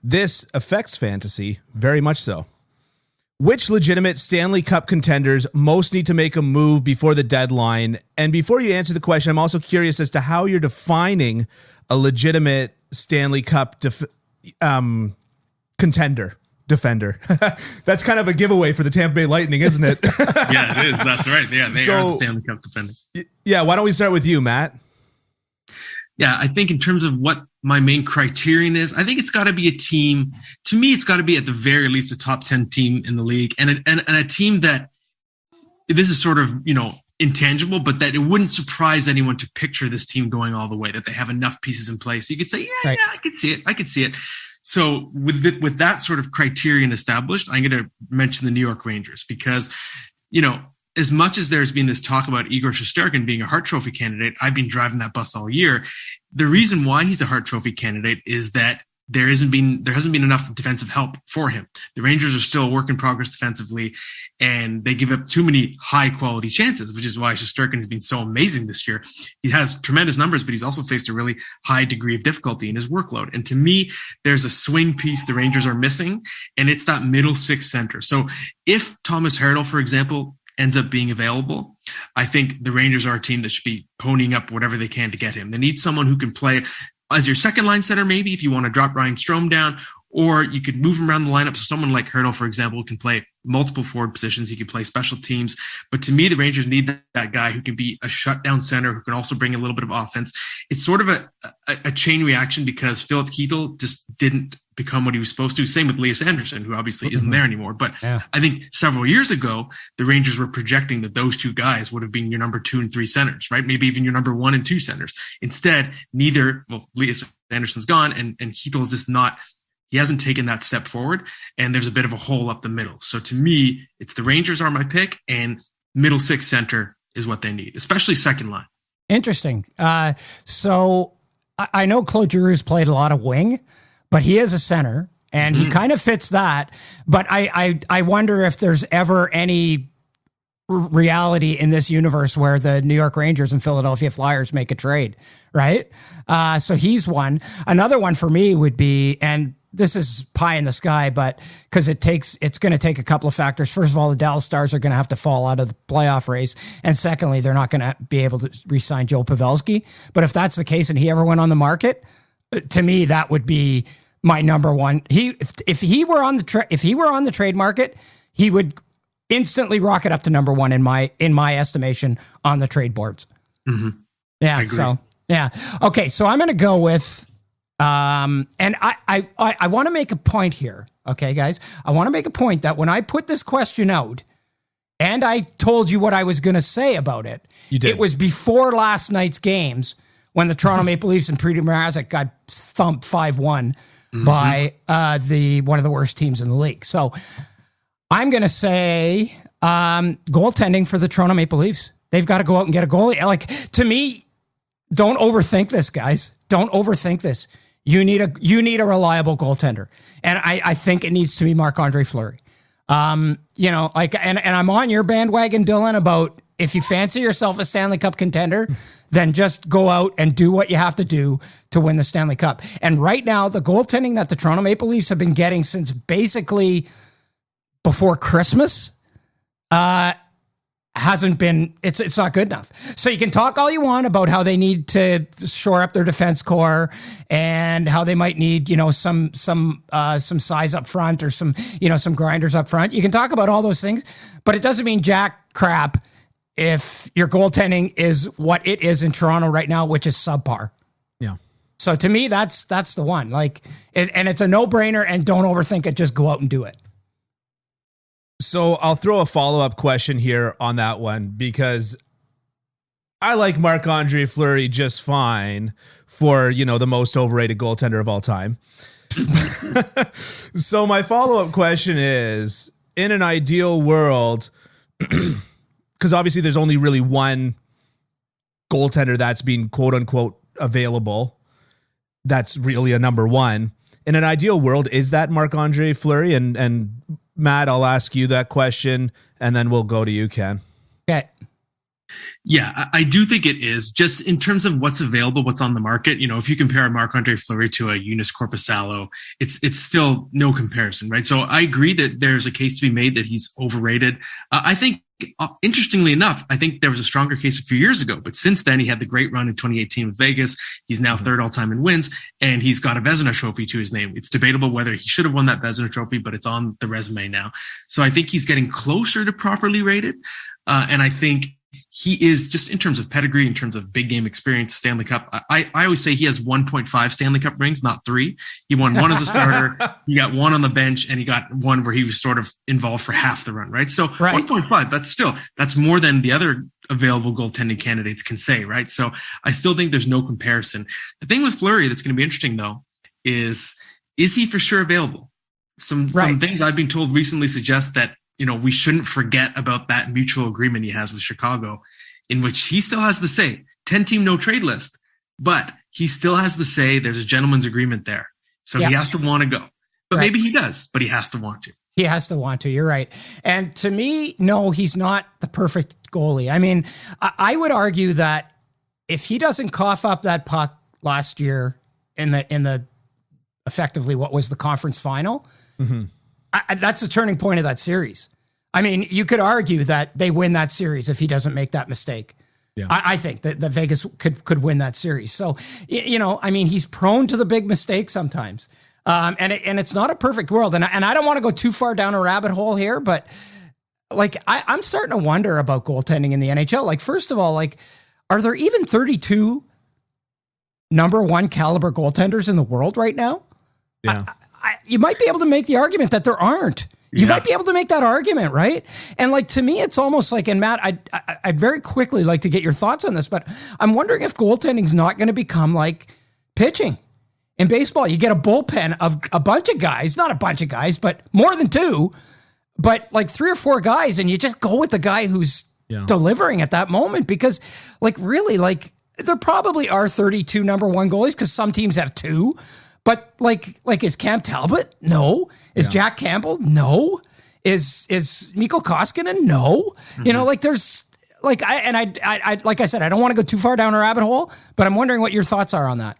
this affects fantasy very much so. Which legitimate Stanley Cup contenders most need to make a move before the deadline? And before you answer the question, I'm also curious as to how you're defining a legitimate Stanley Cup defender. That's kind of a giveaway for the Tampa Bay Lightning, isn't it? Yeah, it is. That's right. Yeah, they are the Stanley Cup defender. Yeah, why don't we start with you, Matt? Yeah, I think in terms of what my main criterion is, I think it's got to be a team. To me, it's got to be at the very least a top 10 team in the league, and a team that, this is sort of, intangible, but that it wouldn't surprise anyone to picture this team going all the way, that they have enough pieces in place. So you could say, yeah, I could see it. So with that sort of criterion established, I'm going to mention the New York Rangers because, as much as there's been this talk about Igor Shesterkin being a Hart Trophy candidate, I've been driving that bus all year. The reason why he's a Hart Trophy candidate is that there hasn't been enough defensive help for him. The Rangers are still a work in progress defensively, and they give up too many high quality chances, which is why Shesterkin has been so amazing this year. He has tremendous numbers, but he's also faced a really high degree of difficulty in his workload. And to me, there's a swing piece the Rangers are missing, and it's that middle six center. So if Thomas Hertl, for example, ends up being available, I think the Rangers are a team that should be ponying up whatever they can to get him. They need someone who can play as your second line center, maybe if you want to drop Ryan Strome down, or you could move him around the lineup. So someone like Hertl, for example, can play multiple forward positions. He can play special teams. But to me, the Rangers need that guy who can be a shutdown center, who can also bring a little bit of offense. It's sort of a chain reaction because Philip Chytil just didn't become what he was supposed to. Same with Elias Anderson, who obviously isn't there anymore. But I think several years ago, the Rangers were projecting that those two guys would have been your number 2 and 3 centers, right? Maybe even your number 1 and 2 centers. Instead, Elias Anderson's gone, and Chytil is just not, he hasn't taken that step forward, and there's a bit of a hole up the middle. So to me, it's the Rangers are my pick, and middle six center is what they need, especially second line. Interesting. So I know Claude Giroux's played a lot of wing, but he is a center, and he kind of fits that. But I wonder if there's ever any reality in this universe where the New York Rangers and Philadelphia Flyers make a trade, right? So he's one. Another one for me would be, and this is pie in the sky, but because it's going to take a couple of factors. First of all, the Dallas Stars are going to have to fall out of the playoff race. And secondly, they're not going to be able to re-sign Joe Pavelski. But if that's the case and he ever went on the market, to me, that would be my number one. If he were on the trade market, he would instantly rocket up to number one in my estimation on the trade boards. Mm-hmm. Yeah. So yeah. Okay. So I'm going to go with, and I want to make a point here. Okay, guys, I want to make a point that when I put this question out and I told you what I was going to say about it, it was before last night's games when the Toronto Maple Leafs and Petr Mrazek got thumped 5-1 by one of the worst teams in the league. So I'm going to say goaltending for the Toronto Maple Leafs. They've got to go out and get a goalie. Like, to me, don't overthink this, guys. Don't overthink this. You need a reliable goaltender. And I think it needs to be Marc-Andre Fleury. And I'm on your bandwagon, Dylan, about if you fancy yourself a Stanley Cup contender, then just go out and do what you have to do to win the Stanley Cup. And right now, the goaltending that the Toronto Maple Leafs have been getting since basically before Christmas, hasn't been, it's not good enough. So you can talk all you want about how they need to shore up their defense core and how they might need, some size up front or some grinders up front. You can talk about all those things, but it doesn't mean jack crap if your goaltending is what it is in Toronto right now, which is subpar. Yeah. So to me, that's the one. And it's a no-brainer, and don't overthink it. Just go out and do it. So I'll throw a follow-up question here on that one, because I like Marc-Andre Fleury just fine for, the most overrated goaltender of all time. So my follow-up question is, in an ideal world, because obviously there's only really one goaltender that's been quote unquote available, that's really a number one. In an ideal world, is that Marc-Andre Fleury? And Matt, I'll ask you that question, and then we'll go to you, Ken. Okay. Yeah, I do think it is. Just in terms of what's available, what's on the market, if you compare Marc-Andre Fleury to a Joonas Korpisalo, it's still no comparison, right? So I agree that there's a case to be made that he's overrated. I think, interestingly enough, I think there was a stronger case a few years ago, but since then he had the great run in 2018 with Vegas. He's now third all time in wins, and he's got a Vezina trophy to his name. It's debatable whether he should have won that Vezina trophy, but it's on the resume now. So I think he's getting closer to properly rated. And I think he is just in terms of pedigree, in terms of big game experience, Stanley Cup. I always say he has 1.5 Stanley Cup rings, not 3. He won 1 as a starter. He got 1 on the bench, and he got 1 where he was sort of involved for half the run, right? So 1.5, that's more than the other available goaltending candidates can say, right? So I still think there's no comparison. The thing with Fleury that's going to be interesting, though, is he for sure available? Some things I've been told recently suggest that, we shouldn't forget about that mutual agreement he has with Chicago, in which he still has the say, 10-team no trade list, but he still has the say. There's a gentleman's agreement there. So he has to want to go. But maybe he does, but he has to want to. He has to want to. You're right. And to me, no, he's not the perfect goalie. I mean, I would argue that if he doesn't cough up that puck last year in the effectively what was the conference final, that's the turning point of that series. I mean, you could argue that they win that series if he doesn't make that mistake. Yeah. I think that Vegas could win that series. So, I mean, he's prone to the big mistake sometimes. And it's not a perfect world. And I don't want to go too far down a rabbit hole here, but like, I'm starting to wonder about goaltending in the NHL. Like, first of all, like, are there even 32 number 1 caliber goaltenders in the world right now? Yeah. You might be able to make the argument that there aren't. You might be able to make that argument, right? And like, to me, it's almost like, and Matt, I'd very quickly like to get your thoughts on this, but I'm wondering if goaltending's not going to become like pitching. In baseball, you get a bullpen of a bunch of guys, not a bunch of guys, but more than 2, but like 3 or 4 guys, and you just go with the guy who's delivering at that moment, because like, really, like, there probably are 32 number 1 goalies, because some teams have 2. But like is Cam Talbot? No. Is Jack Campbell? No. Is Mikko Koskinen? No. Like, there's like, I like I said, I don't want to go too far down a rabbit hole, but I'm wondering what your thoughts are on that.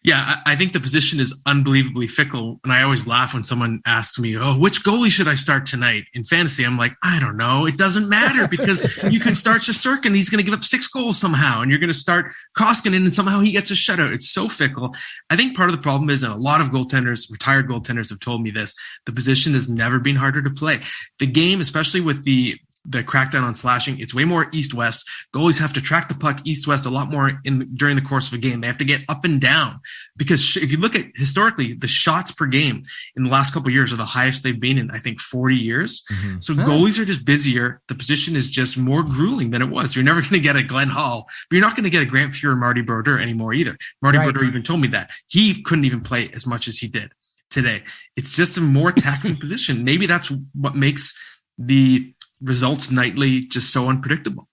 Yeah, I think the position is unbelievably fickle. And I always laugh when someone asks me, which goalie should I start tonight? In fantasy, I'm like, I don't know. It doesn't matter, because you can start Shesterkin. He's going to give up 6 goals somehow. And you're going to start Koskinen, and somehow he gets a shutout. It's so fickle. I think part of the problem is, and a lot of goaltenders, retired goaltenders have told me this, the position has never been harder to play. The game, especially with the crackdown on slashing, it's way more east-west. Goalies have to track the puck east-west a lot more during the course of a game. They have to get up and down, because if you look at historically, the shots per game in the last couple of years are the highest they've been in, I think, 40 years. So goalies are just busier. The position is just more grueling than it was. You're never going to get a Glenn Hall, but you're not going to get a Grant Fuhr or Marty Brodeur anymore either. Marty Brodeur even told me that he couldn't even play as much as he did today. It's just a more taxing position. Maybe that's what makes the results nightly just so unpredictable.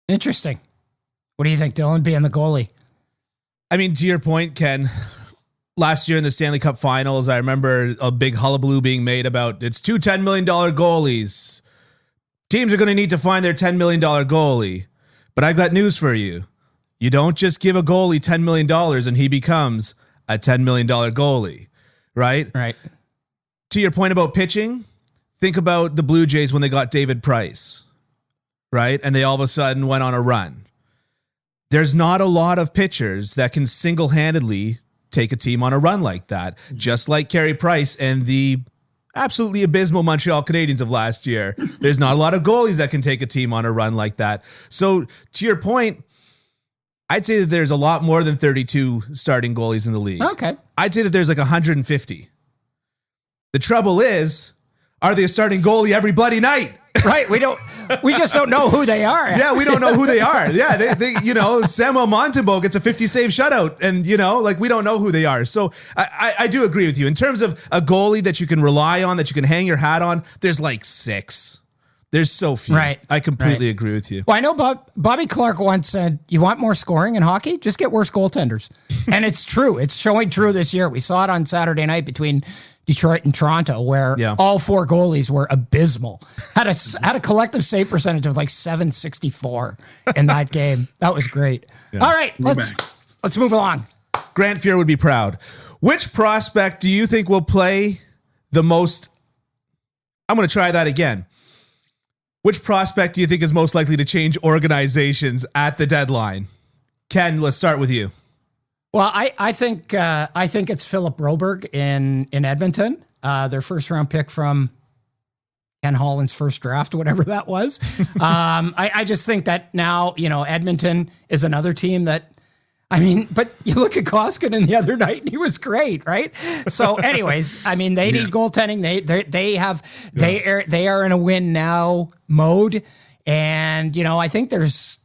Interesting. What do you think, Dylan, being the goalie? I mean, to your point, Ken, last year in the Stanley Cup Finals, I remember a big hullabaloo being made about it's 2 $10 million goalies. Teams are going to need to find their $10 million goalie. But I've got news for you. You don't just give a goalie $10 million and he becomes a $10 million goalie, right? Right. To your point about pitching, think about the Blue Jays when they got David Price, right? And they all of a sudden went on a run. There's not a lot of pitchers that can single-handedly take a team on a run like that, just like Carey Price and the absolutely abysmal Montreal Canadiens of last year. There's not a lot of goalies that can take a team on a run like that. So to your point, I'd say that there's a lot more than 32 starting goalies in the league. Okay. I'd say that there's like 150. The trouble is, are they a starting goalie every bloody night? Right. We just don't know who they are. Yeah, we don't know who they are. Yeah, they Samuel Montembeault gets a 50 save shutout, and we don't know who they are. So I do agree with you. In terms of a goalie that you can rely on, that you can hang your hat on, there's like 6. There's so few. Right. I completely agree with you. Well, I know Bobby Clark once said, you want more scoring in hockey? Just get worse goaltenders. And it's true. It's showing true this year. We saw it on Saturday night between Detroit and Toronto, where all 4 goalies were abysmal. Had a collective save percentage of like 764 in that game. That was great. Yeah. All right, let's move along. Grant Fuhr would be proud. Which prospect do you think will play the most? I'm going to try that again. Which prospect do you think is most likely to change organizations at the deadline? Ken, let's start with you. Well, I think it's Philip Broberg in Edmonton, their first round pick from Ken Holland's first draft, whatever that was. I just think that now, Edmonton is another team that, but you look at Koskinen the other night and he was great, right? So anyways, they need goaltending. They are in a win now mode. And, I think there's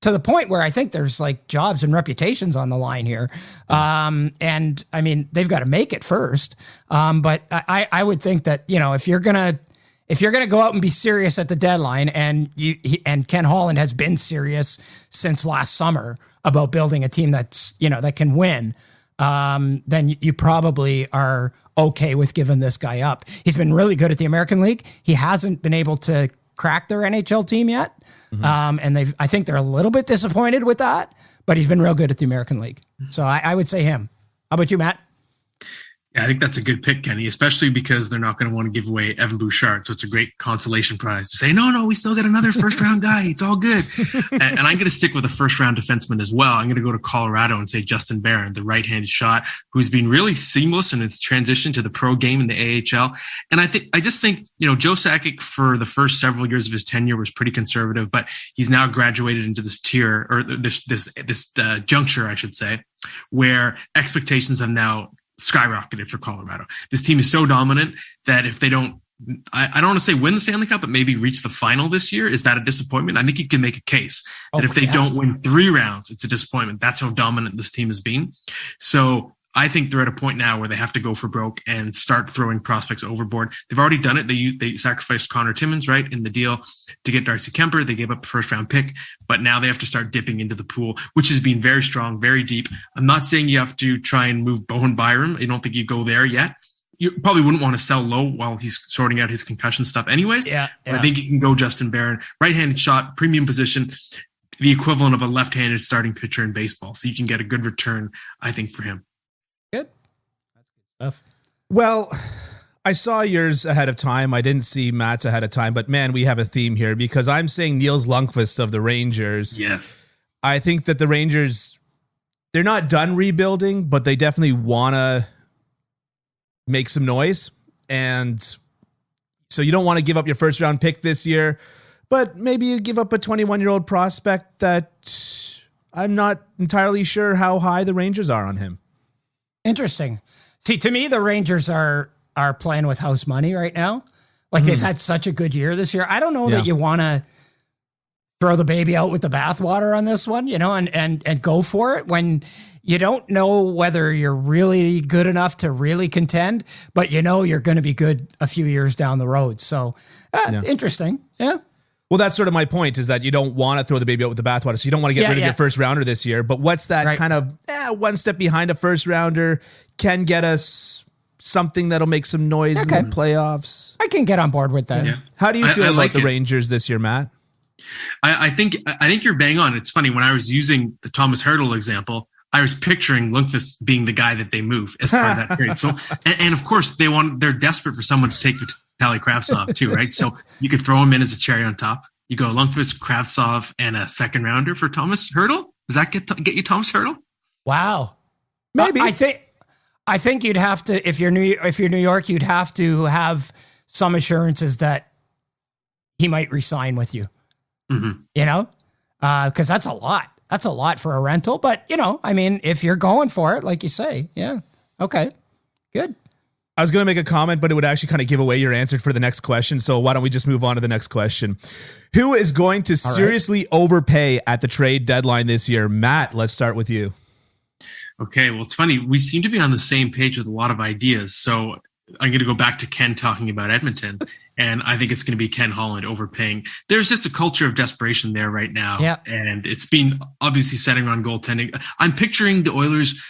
to the point where I think there's like jobs and reputations on the line here. And they've got to make it first. But I would think that, if you're going to go out and be serious at the deadline, and Ken Holland has been serious since last summer about building a team that's, that can win, then you probably are okay with giving this guy up. He's been really good at the American League. He hasn't been able to crack their NHL team yet. And I think they're a little bit disappointed with that, but he's been real good at the American League. So I would say him. How about you, Matt? Yeah, I think that's a good pick, Kenny, especially because they're not going to want to give away Evan Bouchard. So it's a great consolation prize to say, no, we still got another first round guy. It's all good. and I'm going to stick with a first round defenseman as well. I'm going to go to Colorado and say Justin Barron, the right-handed shot, who's been really seamless in its transition to the pro game in the AHL. And I just think, Joe Sakic for the first several years of his tenure was pretty conservative, but he's now graduated into this tier, or this juncture, I should say, where expectations have now skyrocketed for Colorado. This team is so dominant that if they don't, I don't want to say win the Stanley Cup, but maybe reach the final this year, is that a disappointment? I think you can make a case that if they don't win 3 rounds, it's a disappointment. That's how dominant this team has been. So I think they're at a point now where they have to go for broke and start throwing prospects overboard. They've already done it. They sacrificed Connor Timmins, right, in the deal to get Darcy Kemper. They gave up a first-round pick, but now they have to start dipping into the pool, which has been very strong, very deep. I'm not saying you have to try and move Bowen Byram. I don't think you go there yet. You probably wouldn't want to sell low while he's sorting out his concussion stuff anyways. Yeah. I think you can go Justin Barron, right-handed shot, premium position, the equivalent of a left-handed starting pitcher in baseball. So you can get a good return, I think, for him. Good. That's good stuff. Well, I saw yours ahead of time. I didn't see Matt's ahead of time, but man, we have a theme here because I'm saying Niels Lundqvist of the Rangers. Yeah. I think that the Rangers, they're not done rebuilding, but they definitely want to make some noise. And so you don't want to give up your first round pick this year, but maybe you give up a 21-year-old prospect that I'm not entirely sure how high the Rangers are on him. Interesting. See, to me, the Rangers are playing with house money right now. Like they've had such a good year this year. I don't know that you want to throw the baby out with the bathwater on this one, and go for it when you don't know whether you're really good enough to really contend, but you're going to be good a few years down the road. So interesting. Yeah. Well, that's sort of my point, is that you don't want to throw the baby out with the bathwater. So you don't want to get rid of your first rounder this year. But what's that kind of one step behind a first rounder can get us something that'll make some noise in the playoffs? I can get on board with that. Yeah. How do you feel about the Rangers this year, Matt? I think you're bang on. It's funny, when I was using the Thomas Hertl example, I was picturing Lundqvist being the guy that they move as part of that period. So, and of course they're desperate for someone to take Vitaly Kravtsov too, right? So you could throw him in as a cherry on top. You go Lundqvist, Kravtsov, and a second rounder for Thomas Hertl. Does that get you Thomas Hertl? Wow, maybe. I think you'd have to, if you're New York, you'd have to have some assurances that he might resign with you. Because that's a lot. That's a lot for a rental. But if you're going for it, like you say, okay, good. I was going to make a comment, but it would actually kind of give away your answer for the next question. So why don't we just move on to the next question? Who is going to seriously overpay at the trade deadline this year? Matt, let's start with you. Okay, well, it's funny. We seem to be on the same page with a lot of ideas. So I'm going to go back to Ken talking about Edmonton, and I think it's going to be Ken Holland overpaying. There's just a culture of desperation there right now, and it's been obviously centering on goaltending. I'm picturing the Oilers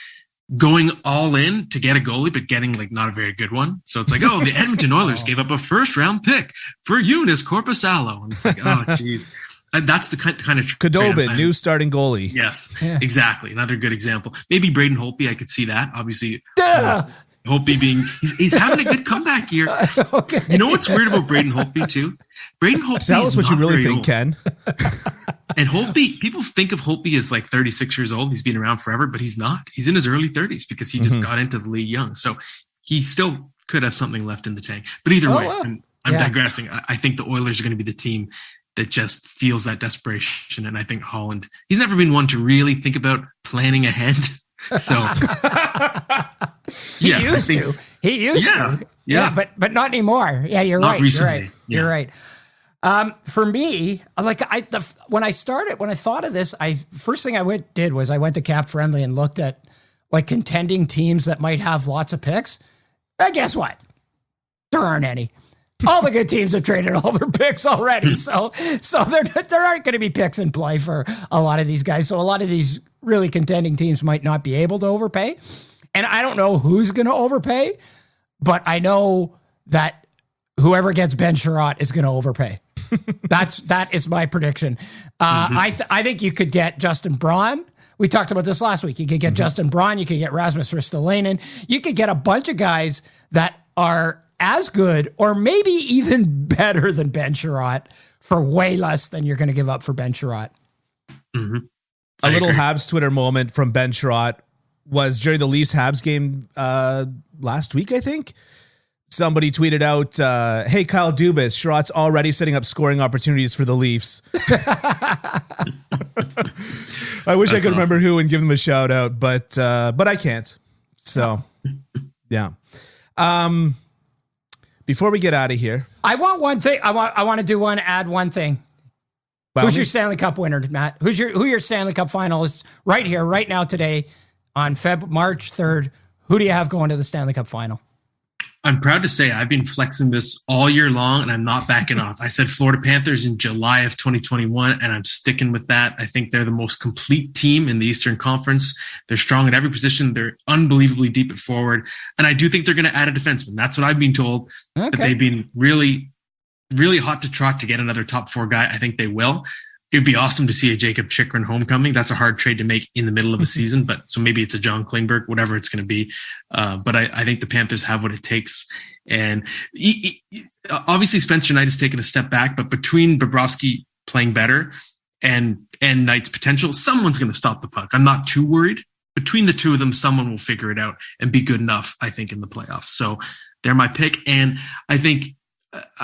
going all in to get a goalie, but getting not a very good one. So it's the Edmonton Oilers gave up a first-round pick for Eunice Corpusalo. And it's oh, geez. That's the kind of Khudobin, new starting goalie. Yes, exactly. Another good example. Maybe Braden Holtby. I could see that. Obviously, Holtby being he's having a good comeback year. Okay. You know what's weird about Braden Holtby too? Braden Holtby. Tell us what you really think, Ken. And Holtby, people think of Holtby as 36 years old. He's been around forever, but he's not. He's in his early 30s because he just got into the league young. So he still could have something left in the tank. But either way, I'm digressing. I think the Oilers are going to be the team that just feels that desperation. And I think Holland, he's never been one to really think about planning ahead. So he used to. Yeah, but not anymore. Yeah, you're right. Recently. You're right. For me, like when I thought of this, first thing I did was I went to Cap Friendly and looked at like contending teams that might have lots of picks. And guess what? There aren't any. All the good teams have traded all their picks already. So there aren't going to be picks in play for a lot of these guys. So a lot of these really contending teams might not be able to overpay. And I don't know who's going to overpay, but I know that whoever gets Ben Sherratt is going to overpay. That is my prediction. I think you could get Justin Braun. We talked about this last week. You could get Justin Braun. You could get Rasmus Ristolainen. You could get a bunch of guys that are as good or maybe even better than Ben Sherratt for way less than you're going to give up for Ben Sherratt. Mm-hmm. A little Habs Twitter moment from Ben Sherratt was during the Leafs Habs game last week, I think. Somebody tweeted out, hey, Kyle Dubas, Sherratt's already setting up scoring opportunities for the Leafs. I wish I could remember who and give them a shout out, but I can't. So, yeah. Before we get out of here, I want one thing. I want to add one thing. Well, who's your Stanley Cup winner, Matt? Who your Stanley Cup finalists right here, right now, today on March 3rd? Who do you have going to the Stanley Cup final? I'm proud to say I've been flexing this all year long, and I'm not backing off. I said Florida Panthers in July of 2021, and I'm sticking with that. I think they're the most complete team in the Eastern Conference. They're strong at every position. They're unbelievably deep at forward, and I do think they're going to add a defenseman. That's what I've been told. Okay. That they've been really, really hot to trot to get another top 4 guy. I think they will. It'd be awesome to see a Jacob Chychrun homecoming. That's a hard trade to make in the middle of a season, but so maybe it's a John Klingberg, whatever it's going to be. But I think the Panthers have what it takes. And obviously Spencer Knight has taken a step back, but between Bobrovsky playing better and Knight's potential, someone's going to stop the puck. I'm not too worried. Between the two of them, someone will figure it out and be good enough, I think, in the playoffs. So they're my pick. And I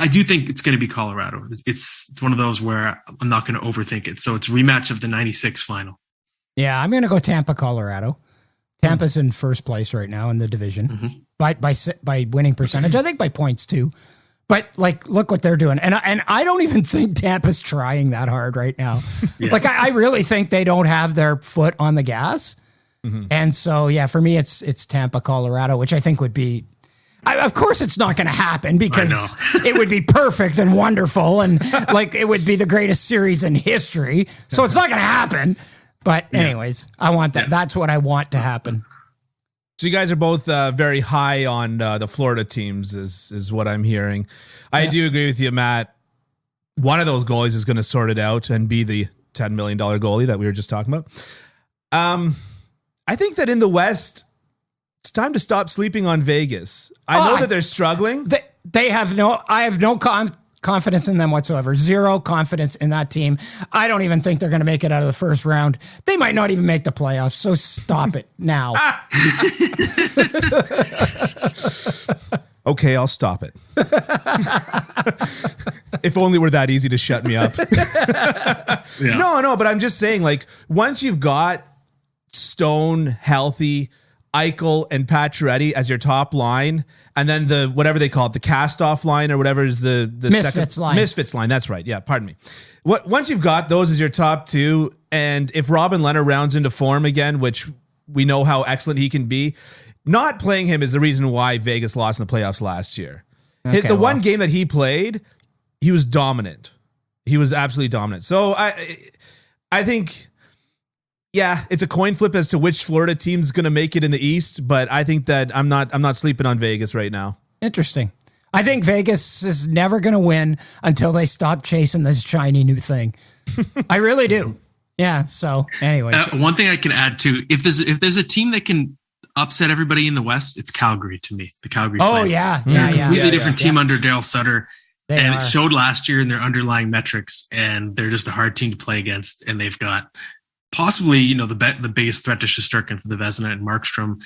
do think it's going to be Colorado. It's one of those where I'm not going to overthink it. So it's a rematch of the 96 final. Yeah, I'm going to go Tampa, Colorado. Tampa's in first place right now in the division by winning percentage. I think by points too. But like, look what they're doing. And I don't even think Tampa's trying that hard right now. Yeah. Like I really think they don't have their foot on the gas. Mm-hmm. And so, yeah, for me, it's Tampa, Colorado, which I think would be, of course, it's not going to happen because it would be perfect and wonderful. And like, it would be the greatest series in history. So it's not going to happen. But anyways, I want that. Yeah. That's what I want to happen. So you guys are both very high on the Florida teams is what I'm hearing. I do agree with you, Matt. One of those goalies is going to sort it out and be the $10 million goalie that we were just talking about. I think that in the West, it's time to stop sleeping on Vegas. I know that they're struggling. I have no confidence in them whatsoever. Zero confidence in that team. I don't even think they're going to make it out of the first round. They might not even make the playoffs. So stop it now. Okay, I'll stop it. If only were that easy to shut me up. No, but I'm just saying, like, once you've got Stone healthy, Eichel and Pacioretty as your top line, and then the whatever they call it, the cast-off line or whatever is the Misfits line. Misfits line. That's right. Yeah, pardon me. Once you've got those as your top two, and if Robin Leonard rounds into form again, which we know how excellent he can be, not playing him is the reason why Vegas lost in the playoffs last year. Okay, one game that he played, he was dominant. He was absolutely dominant. So I think, yeah, it's a coin flip as to which Florida team's going to make it in the East, but I think that I'm not sleeping on Vegas right now. Interesting. I think Vegas is never going to win until they stop chasing this shiny new thing. I really do. Yeah. So, anyways, one thing I can add too, if there's a team that can upset everybody in the West, it's Calgary to me. The Calgary. Oh Flames. Yeah. Really different team under Dale Sutter. It showed last year in their underlying metrics, and they're just a hard team to play against. And they've got possibly, the biggest threat to Shesterkin for the Vezina and Markstrom.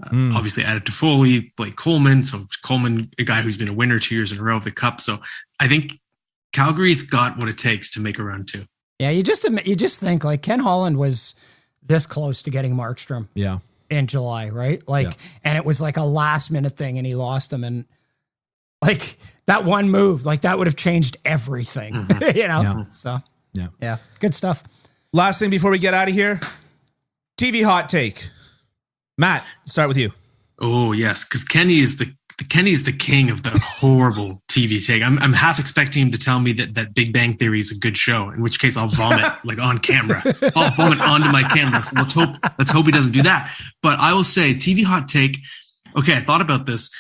Obviously added to Foley, Blake Coleman. So Coleman, a guy who's been a winner 2 years in a row of the Cup. So I think Calgary's got what it takes to make a run too. Yeah, you just think like Ken Holland was this close to getting Markstrom. Yeah. In July, right? Like, and it was like a last minute thing, and he lost him, and like that one move, like that would have changed everything. You know. Yeah. So yeah, good stuff. Last thing before we get out of here, TV hot take. Matt, start with you. Oh yes, because Kenny is the king of the horrible TV take. I'm half expecting him to tell me that Big Bang Theory is a good show, in which case I'll vomit like on camera. I'll vomit onto my camera. So let's hope he doesn't do that. But I will say TV hot take. Okay, I thought about this.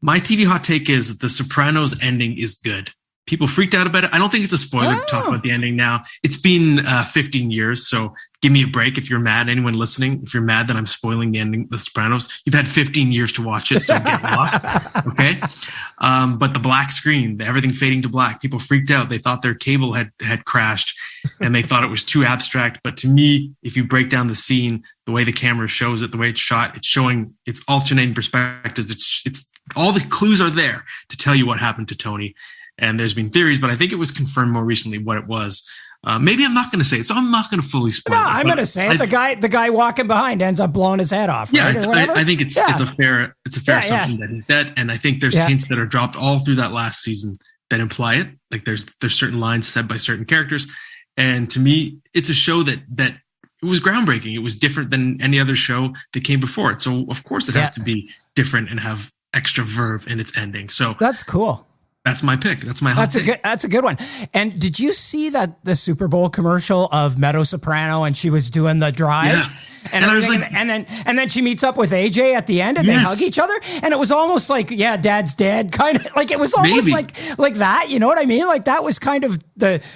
My TV hot take is The Sopranos ending is good. People freaked out about it. I don't think it's a spoiler to talk about the ending now. It's been 15 years, so give me a break if you're mad. Anyone listening, if you're mad that I'm spoiling the ending of The Sopranos, you've had 15 years to watch it, so get lost. Okay? But the black screen, everything fading to black, people freaked out. They thought their cable had crashed, and they thought it was too abstract. But to me, if you break down the scene, the way the camera shows it, the way it's shot, it's showing, it's alternating perspectives. It's all the clues are there to tell you what happened to Tony. And there's been theories, but I think it was confirmed more recently what it was. Maybe I'm not going to say it, so I'm not going to fully spoil it. No, I'm going to say it. The guy walking behind ends up blowing his head off. Right? Yeah, I think it's a fair assumption that he's dead, and I think there's hints that are dropped all through that last season that imply it. Like there's certain lines said by certain characters, and to me, it's a show that it was groundbreaking. It was different than any other show that came before it. So of course it has to be different and have extra verve in its ending. So that's cool. That's my pick. That's my hot take. That's a good one. And did you see the Super Bowl commercial of Meadow Soprano and she was doing the drive? Yeah. And I was like, and then she meets up with AJ at the end and they hug each other. And it was almost like, Dad's dead, kind of like it was almost like that. You know what I mean? Like that was kind of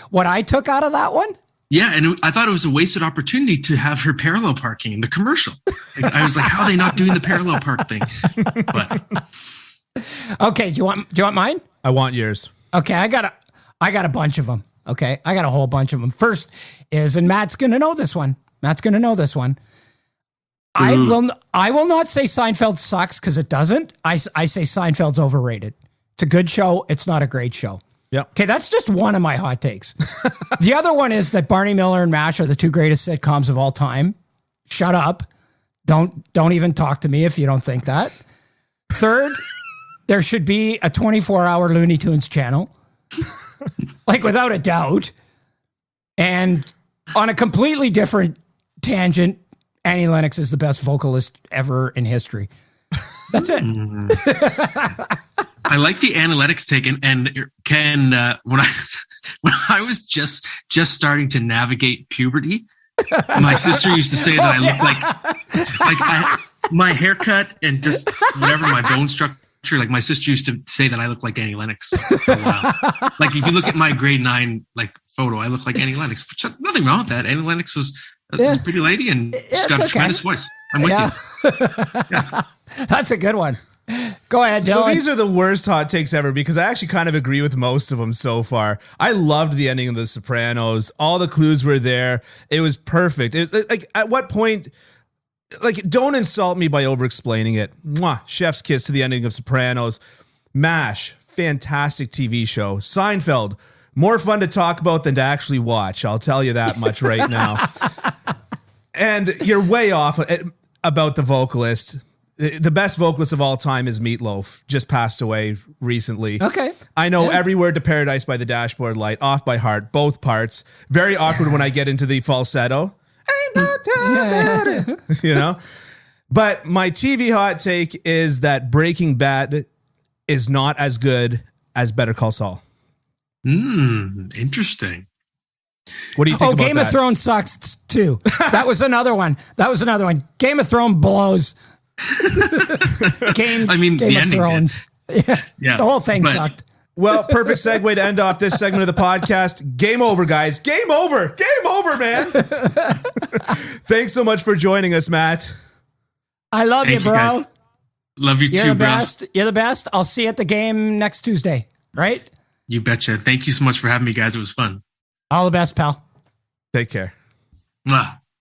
what I took out of that one. Yeah, and I thought it was a wasted opportunity to have her parallel parking in the commercial. Like, I was like, how are they not doing the parallel park thing? But okay, do you want mine? I want yours. Okay, I got a bunch of them. Okay, I got a whole bunch of them. First is, and Matt's going to know this one. I will not say Seinfeld sucks because it doesn't. I say Seinfeld's overrated. It's a good show. It's not a great show. Yeah. Okay, that's just one of my hot takes. The other one is that Barney Miller and MASH are the two greatest sitcoms of all time. Shut up. Don't even talk to me if you don't think that. Third, there should be a 24-hour Looney Tunes channel. Like, without a doubt. And on a completely different tangent, Annie Lennox is the best vocalist ever in history. That's it. I like the analytics take, and Ken, when I was just starting to navigate puberty, my sister used to say that I look like my haircut and just whatever my bone structure. Like my sister used to say that I look like Annie Lennox for a while. Like if you look at my grade 9 photo, I look like Annie Lennox. Nothing wrong with that. Annie Lennox was a pretty lady and she's got a tremendous voice. I'm with you. Yeah. That's a good one. Go ahead, Dylan. So these are the worst hot takes ever because I actually kind of agree with most of them so far. I loved the ending of The Sopranos. All the clues were there. It was perfect. It was like, at what point, like, don't insult me by over-explaining it. Mwah, chef's kiss to the ending of Sopranos. MASH, fantastic TV show. Seinfeld, more fun to talk about than to actually watch. I'll tell you that much right now. And you're way off about the vocalist. The best vocalist of all time is Meatloaf, just passed away recently. Okay. I know every word to Paradise by the Dashboard Light, off by heart, both parts. Very awkward when I get into the falsetto. Ain't no time about it. You know? But my TV hot take is that Breaking Bad is not as good as Better Call Saul. Interesting. What do you think about Game of Thrones sucks too. That was another one. Game of Thrones blows. Game the of ending Thrones. Yeah. The whole thing sucked. Well, perfect segue to end off this segment of the podcast. Game over, guys. Game over. Game over, man. Thanks so much for joining us, Matt. I love you, bro. Guys. Love you You're too, bro. You're the best. I'll see you at the game next Tuesday, right? You betcha. Thank you so much for having me, guys. It was fun. All the best, pal. Take care. Mwah.